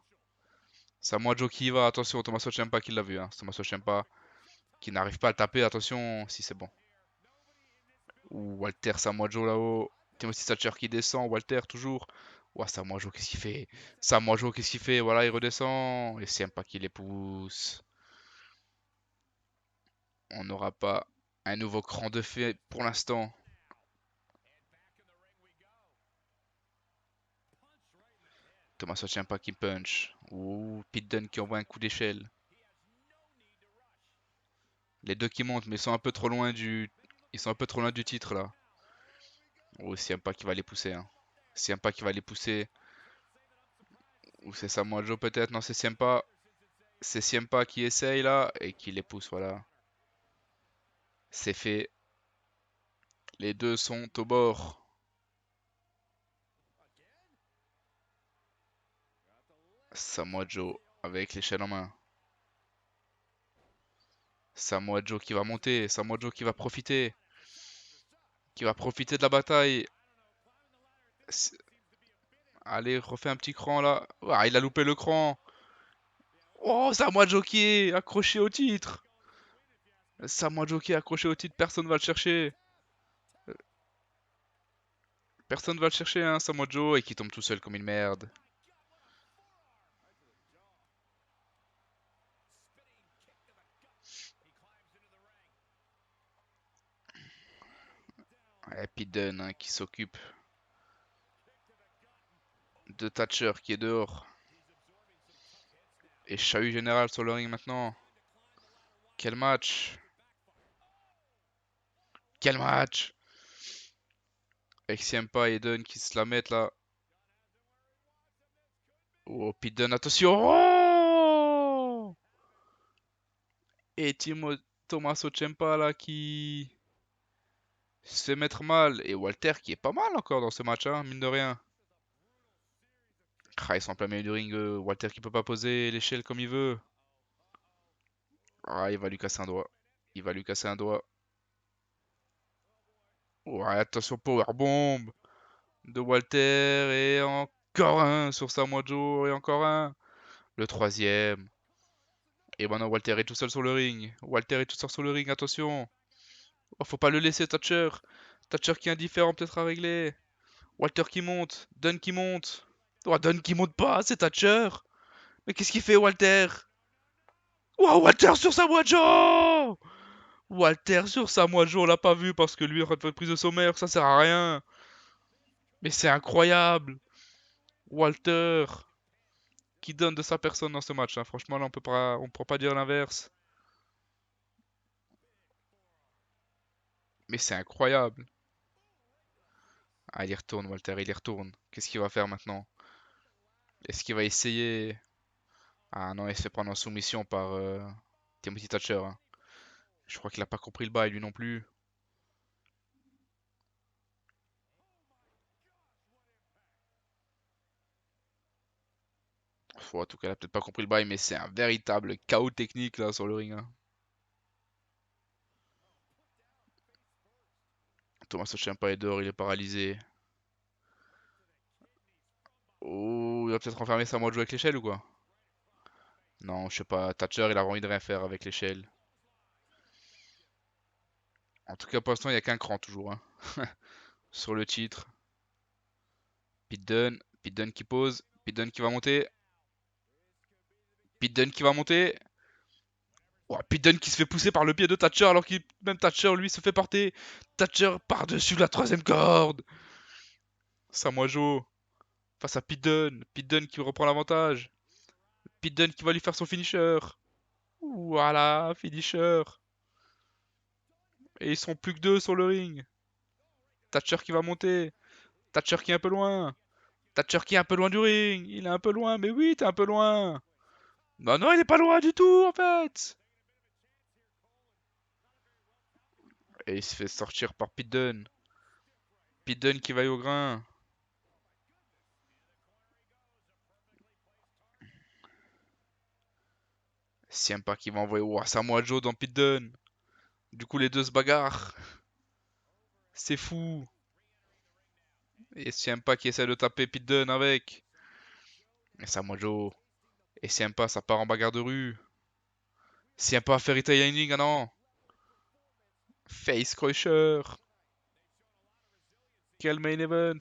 Samoa Joe qui y va. Attention, Tommaso Ciampa qui l'a vu. Hein. Tommaso Ciampa qui n'arrive pas à le taper. Attention, si c'est bon. Ouh, Walter, Samoa Joe là-haut. Timothy Thatcher qui descend. Walter toujours. Ouah, Samoa Joe, qu'est-ce qu'il fait? Samoa Joe, qu'est-ce qu'il fait? Voilà, il redescend. Et Ciampa qui les pousse. On n'aura pas un nouveau cran de fait pour l'instant. Tommaso Ciampa qui punch. Ouh, Pete Dunne qui envoie un coup d'échelle. Les deux qui montent, mais ils sont un peu trop loin du. Ils sont un peu trop loin du titre là. Oh, Ciampa qui va les pousser. Hein. Ciampa qui va les pousser. Ou c'est Samoa Joe peut-être. Non, c'est Ciampa. C'est Ciampa qui essaye là et qui les pousse. Voilà. C'est fait. Les deux sont au bord. Samoa Joe avec l'échelle en main. Samoa Joe qui va monter. Samoa Joe qui va profiter. Qui va profiter de la bataille. Allez, refais un petit cran là. Ah, il a loupé le cran. Oh, Samoa Joe qui est accroché au titre. Samoa Joe qui est accroché au titre, personne va le chercher. Personne va le chercher, hein, Samoa Joe, et qui tombe tout seul comme une merde. Et Pete Dunne hein, qui s'occupe de Thatcher qui est dehors. Et chahut général sur le ring maintenant. Quel match! Quel match! Avec Ciampa et Dunne qui se la mettent là. Oh, Pete Dunne, attention! Oh et Tommaso Ciampa là qui se fait mettre mal. Et Walter qui est pas mal encore dans ce match, hein, mine de rien. Ah, ils sont en plein milieu du ring. Walter qui peut pas poser l'échelle comme il veut. Ah, il va lui casser un doigt. Il va lui casser un doigt. Ouais, attention, powerbomb de Walter. Et encore un sur Samoa Joe. Et encore un. Le troisième. Et maintenant, Walter est tout seul sur le ring. Walter est tout seul sur le ring, attention. Oh, faut pas le laisser, Thatcher. Thatcher qui est indifférent, peut-être à régler. Walter qui monte. Dunn qui monte. Oh, Dunn qui monte pas, c'est Thatcher. Mais qu'est-ce qu'il fait, Walter? Oh, Walter sur Samoa Joe! Walter sur Samoa Joe, on l'a pas vu parce que lui, il aurait fait prise de sommaire, ça sert à rien. Mais c'est incroyable. Walter qui donne de sa personne dans ce match. Hein. Franchement, là, on peut pas dire l'inverse. Mais c'est incroyable. Ah, il y retourne, Walter, il y retourne. Qu'est-ce qu'il va faire maintenant? Est-ce qu'il va essayer? Ah non, il se fait prendre en soumission par Timothy Thatcher. Hein. Je crois qu'il a pas compris le bail, lui non plus. En tout cas, il a peut-être pas compris le bail, mais c'est un véritable chaos technique là sur le ring. Hein. Thomas Ciampa est dehors, il est paralysé. Oh, il va peut-être enfermer Samoa Joe avec l'échelle ou quoi? Non, je sais pas. Thatcher, il a envie de rien faire avec l'échelle. En tout cas, pour l'instant, il n'y a qu'un cran toujours. Hein. Sur le titre. Pete Dunne. Pete Dunne qui pose. Pete Dunne qui va monter. Pete Dunne qui va monter. Oh, Pete Dunne qui se fait pousser par le pied de Thatcher alors que même Thatcher, lui, se fait porter. Thatcher par-dessus la troisième corde. Samoa Joe face à Pete Dunne. Pete Dunne qui reprend l'avantage. Pete Dunne qui va lui faire son finisher. Voilà, finisher. Et ils sont plus que deux sur le ring. Thatcher qui va monter. Thatcher qui est un peu loin. Thatcher qui est un peu loin du ring. Il est un peu loin. Mais oui, t'es un peu loin. Non, non, il est pas loin du tout, en fait. Et il se fait sortir par Pete Dunne. Pete Dunne qui va au grain. Ciampa qui va envoyer Samoa Joe dans Pete Dunne. Du coup, les deux se bagarrent. C'est fou. Et Ciampa qui essaie de taper Pete Dunne avec. Et Samoa Joe. Et Ciampa, ça part en bagarre de rue. Ciampa, Fairy Tail Ending, ah non. Face Crusher. Quel main event.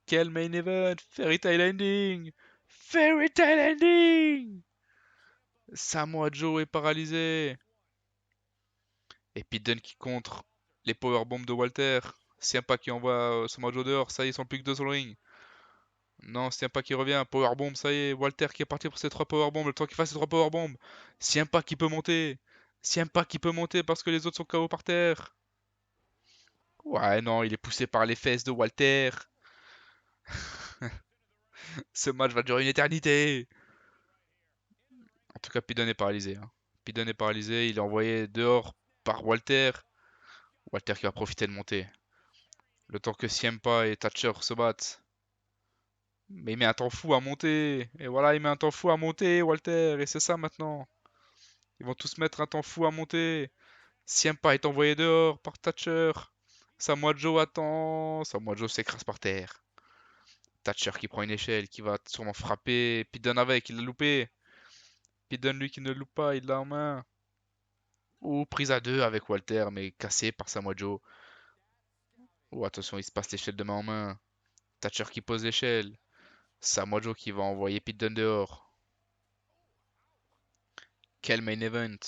Quel main event. Fairy Tail Ending. Fairy Tail Ending. Samoa Joe est paralysé. Et Pete Dunne qui contre les powerbombs de Walter. Ciampa qui envoie Samoa Joe dehors. Ça y est, ils sont plus que deux sur le ring. Non, Ciampa qui revient. Powerbomb, ça y est. Walter qui est parti pour ses trois powerbombs. Le temps qu'il fasse ses trois powerbombs. Ciampa qui peut monter. Ciampa qui peut monter parce que les autres sont KO par terre. Ouais, non, il est poussé par les fesses de Walter. Ce match va durer une éternité. En tout cas, Pidon est paralysé, hein. Pidon est paralysé. Il est envoyé dehors par Walter. Walter qui va profiter de monter. Le temps que Ciampa et Thatcher se battent. Mais il met un temps fou à monter. Et voilà, il met un temps fou à monter, Walter. Et c'est ça maintenant. Ils vont tous mettre un temps fou à monter. Ciampa est envoyé dehors par Thatcher. Samoa Joe attend. Samoa Joe s'écrase par terre. Thatcher qui prend une échelle, qui va sûrement frapper. Pete Dunne avec, il l'a loupé. Pete Dunne lui qui ne loupe pas, il l'a en main. Ou prise à deux avec Walter, mais cassé par Samoa Joe. Oh attention, il se passe l'échelle de main en main. Thatcher qui pose l'échelle. Samoa Joe qui va envoyer Pete Dunne dehors. Quel main event.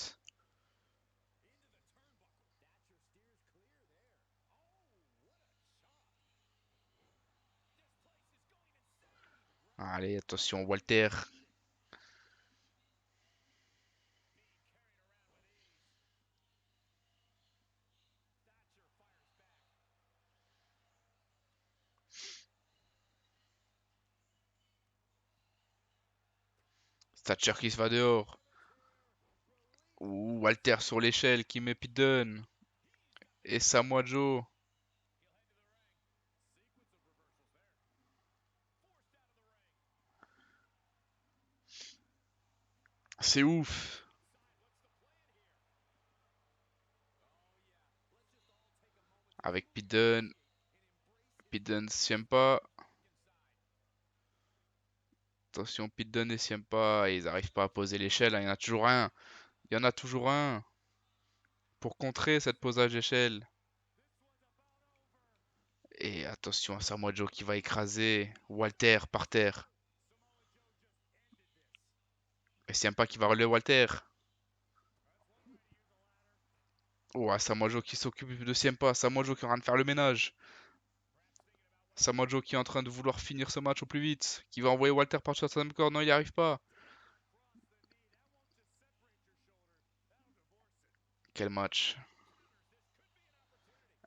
Allez, attention, Walter. Thatcher qui se va dehors. Ouh, Walter sur l'échelle qui met Pete Dunne. Et Samoa Joe. C'est ouf. Avec Pete Dunne. Pete Dunne Ciampa. Attention, Pete Dunne et Ciampa. Ils n'arrivent pas à poser l'échelle, hein. Il y en a toujours un. Il y en a toujours un. Pour contrer cette posage d'échelle. Et attention à Samoa Joe qui va écraser Walter par terre. Et Ciampa qui va relever Walter. Oh, Samoa Joe qui s'occupe de Ciampa. Samoa Joe qui est en train de faire le ménage. Samoa Joe qui est en train de vouloir finir ce match au plus vite. Qui va envoyer Walter par sur sa corps. Non, il n'y arrive pas. Quel match.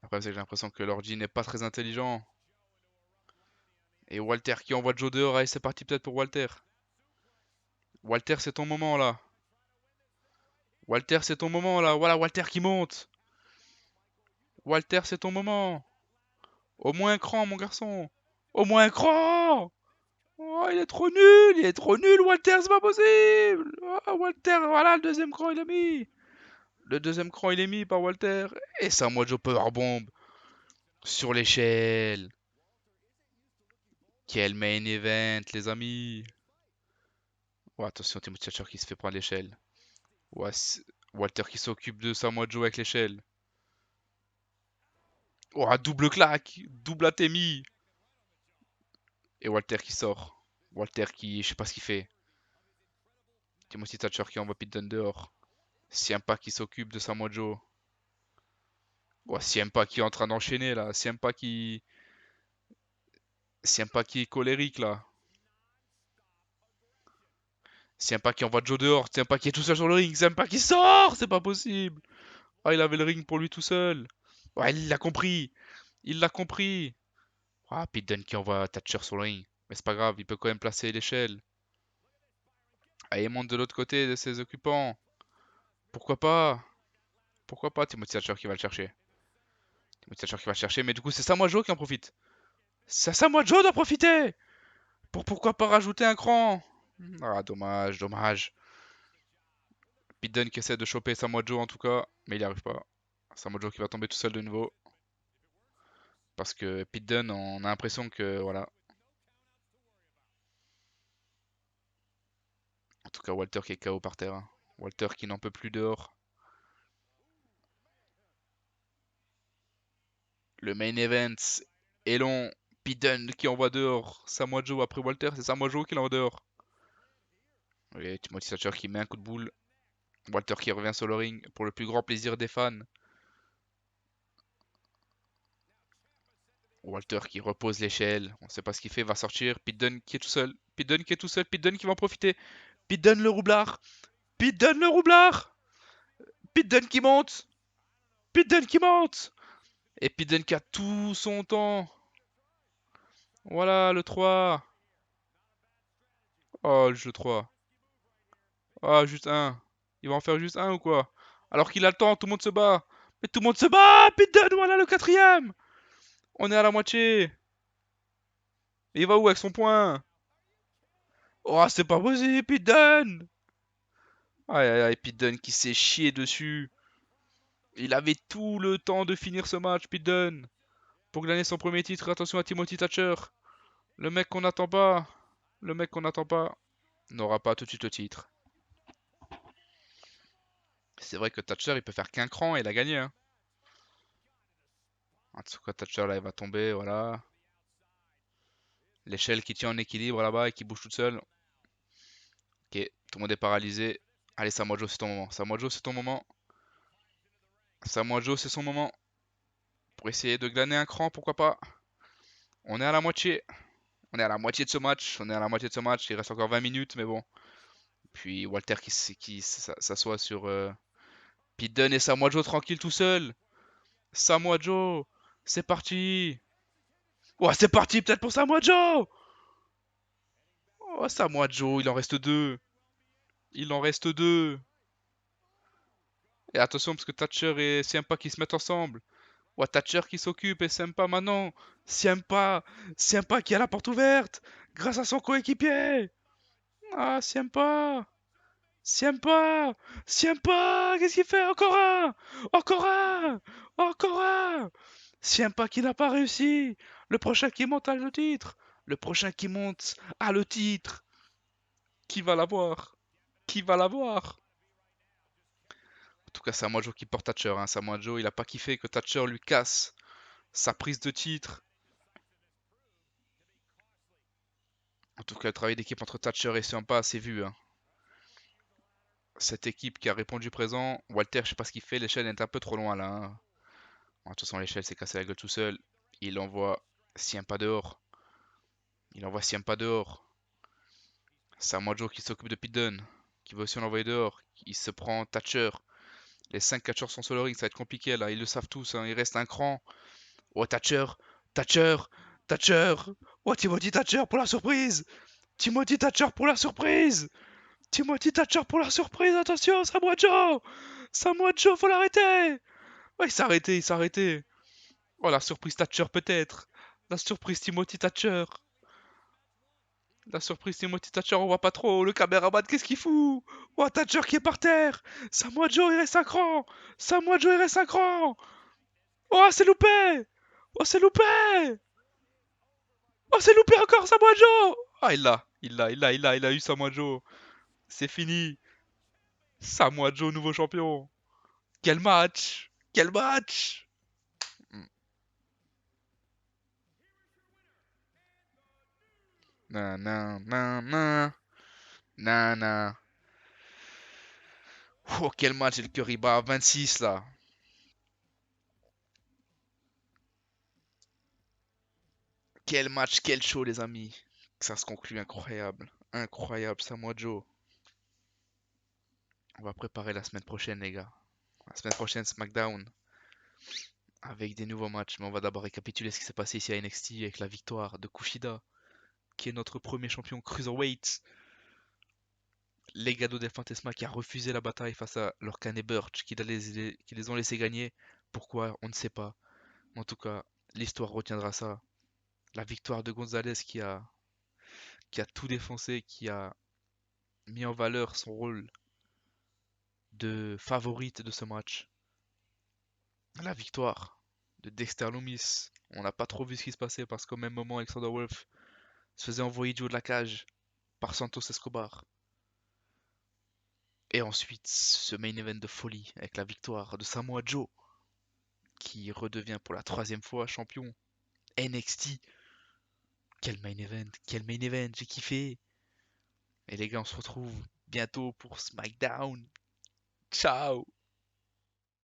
Après, c'est que j'ai l'impression que l'ordi n'est pas très intelligent. Et Walter qui envoie Joe dehors. Allez, c'est parti peut-être pour Walter. Walter, c'est ton moment là. Walter, c'est ton moment là. Voilà, Walter qui monte. Walter, c'est ton moment. Au moins un cran, mon garçon. Au moins un cran. Oh, il est trop nul. Il est trop nul, Walter, c'est pas possible. Oh, Walter, voilà, le deuxième cran, il est mis. Le deuxième cran, il est mis par Walter. Et ça, moi, Joe Powerbomb. Sur l'échelle. Quel main event, les amis. Oh, attention, Timothy Thatcher qui se fait prendre l'échelle. Ouais, Walter qui s'occupe de Samoa Joe avec l'échelle. Oh, double claque, double atémie. Et Walter qui sort. Walter qui, je sais pas ce qu'il fait. Timothy Thatcher qui envoie Pete Dunne dehors. Ciampa qui s'occupe de Samoa Joe. Oh, Ciampa qui est en train d'enchaîner là. Ciampa qui est colérique là. Ciampa qui envoie Joe dehors. Ciampa qui est tout seul sur le ring. Ciampa qui sort. C'est pas possible. Ah, il avait le ring pour lui tout seul. Ouais, il l'a compris. Il l'a compris. Ah, Pete Dunne qui envoie Thatcher sur le ring. Mais c'est pas grave, il peut quand même placer l'échelle. Ah, il monte de l'autre côté de ses occupants. Pourquoi pas? Pourquoi pas Timothy Thatcher qui va le chercher? Timothy Thatcher qui va le chercher, mais du coup c'est Samoa Joe qui en profite. C'est à Samoa Joe d'en profiter! Pourquoi pas rajouter un cran? Ah, dommage, dommage. Pete Dunne qui essaie de choper Samoa Joe en tout cas, mais il n'y arrive pas. Samoa Joe qui va tomber tout seul de nouveau. Parce que Pete Dunne, on a l'impression que voilà. En tout cas, Walter qui est KO par terre, hein. Walter qui n'en peut plus dehors. Le main event est long. Pete Dunne qui envoie dehors Samoa Joe après Walter. C'est Samoa Joe qui l'envoie dehors. Et Timothy Thatcher qui met un coup de boule. Walter qui revient sur le ring pour le plus grand plaisir des fans. Walter qui repose l'échelle. On ne sait pas ce qu'il fait. Va sortir. Pete Dunne qui est tout seul. Pete Dunne qui est tout seul. Pete Dunne qui va en profiter. Pete Dunne le roublard. Pete Dunne le roublard. Pete Dunne qui monte. Pete Dunne qui monte. Et Pete Dunne qui a tout son temps. Voilà le 3. Oh, le jeu 3. Ah, juste un. Il va en faire juste un ou quoi? Alors qu'il a le temps, tout le monde se bat. Mais tout le monde se bat! Pete Dunne, voilà le quatrième! On est à la moitié. Et il va où avec son point? Oh, c'est pas possible, Pete Dunne! Aïe aïe aïe, Pete Dunne qui s'est chié dessus. Il avait tout le temps de finir ce match, Pete Dunne. Pour gagner son premier titre, attention à Timothy Thatcher. Le mec qu'on n'attend pas. Le mec qu'on n'attend pas. N'aura pas tout de suite le titre. C'est vrai que Thatcher, il peut faire qu'un cran et il a gagné, hein. En tout cas, Thatcher, là, il va tomber, voilà. L'échelle qui tient en équilibre là-bas et qui bouge toute seule. Ok, tout le monde est paralysé. Allez, Samoa Joe, c'est ton moment. Samoa Joe, c'est ton moment. Samoa Joe, c'est son moment. Pour essayer de glaner un cran, pourquoi pas. On est à la moitié. On est à la moitié de ce match. On est à la moitié de ce match. Il reste encore 20 minutes, mais bon. Puis Walter qui s'assoit sur Pete Dunne et Samoa Joe tranquille tout seul. Samoa Joe, c'est parti. Oh, c'est parti peut-être pour Samoa Joe. Oh, Samoa Joe, il en reste deux. Il en reste deux. Et attention parce que Thatcher et Ciampa qui se mettent ensemble. Ouais, Thatcher qui s'occupe et Ciampa maintenant. Ciampa, Ciampa qui a la porte ouverte grâce à son coéquipier. Ah, Ciampa, Ciampa, Ciampa, qu'est-ce qu'il fait? Encore un, encore un, encore un. Ciampa qui n'a pas réussi. Le prochain qui monte a le titre. Le prochain qui monte a le titre. Qui va l'avoir? Qui va l'avoir? En tout cas, c'est Samoa Joe qui porte Thatcher, hein. Samoa Joe, il a pas kiffé que Thatcher lui casse sa prise de titre. En tout cas, le travail d'équipe entre Thatcher et Ciampa, c'est vu, hein. Cette équipe qui a répondu présent. Walter, je sais pas ce qu'il fait, l'échelle est un peu trop loin là, hein. Bon, de toute façon, l'échelle s'est cassé la gueule tout seul. Il envoie Ciampa dehors. Il envoie Ciampa dehors. Samoa Joe qui s'occupe de Pete Dunne, qui va aussi l'envoyer dehors. Il se prend Thatcher. Les 5 catcheurs sont sur le ring, ça va être compliqué là. Ils le savent tous, hein. Il reste un cran. Oh, Thatcher, Thatcher, Thatcher. Oh, Timothy Thatcher pour la surprise. Timothy Thatcher pour la surprise. Timothy Thatcher pour la surprise, attention, Samoa Joe. Samoa Joe, faut l'arrêter. Ouais, il s'est arrêté, il s'est arrêté. Oh, la surprise Thatcher peut-être. La surprise Timothy Thatcher. La surprise Timothy Thatcher, on voit pas trop. Le caméraman, qu'est-ce qu'il fout? Oh, Thatcher qui est par terre. Samoa Joe, il reste un cran. Samoa Joe, il reste un cran. Oh, c'est loupé. Oh, c'est loupé. Oh, c'est loupé encore, Samoa Joe. Ah, il a eu Samoa Joe. C'est fini. Samoa Joe, nouveau champion. Quel match. Quel match. Nan, nan, nan, nan. Nan, nan. Oh, quel match, et le cœur il bat à 26 là. Quel match, quel show, les amis. Ça se conclut incroyable. Incroyable, Samoa Joe. On va préparer la semaine prochaine, les gars. La semaine prochaine, SmackDown. Avec des nouveaux matchs. Mais on va d'abord récapituler ce qui s'est passé ici à NXT avec la victoire de Kushida, qui est notre premier champion Cruiserweight. Legado del Fantasma qui a refusé la bataille face à Lorcan et Burch, qui les ont laissés gagner. Pourquoi? On ne sait pas. Mais en tout cas, l'histoire retiendra ça. La victoire de Gonzalez qui a tout défoncé, qui a mis en valeur son rôle de favorite de ce match. La victoire de Dexter Lumis. On n'a pas trop vu ce qui se passait parce qu'au même moment, Alexander Wolf se faisait envoyer du haut de la cage par Santos Escobar. Et ensuite, ce main event de folie avec la victoire de Samoa Joe qui redevient pour la troisième fois champion. NXT, quel main event, j'ai kiffé. Et les gars, on se retrouve bientôt pour SmackDown. Ciao!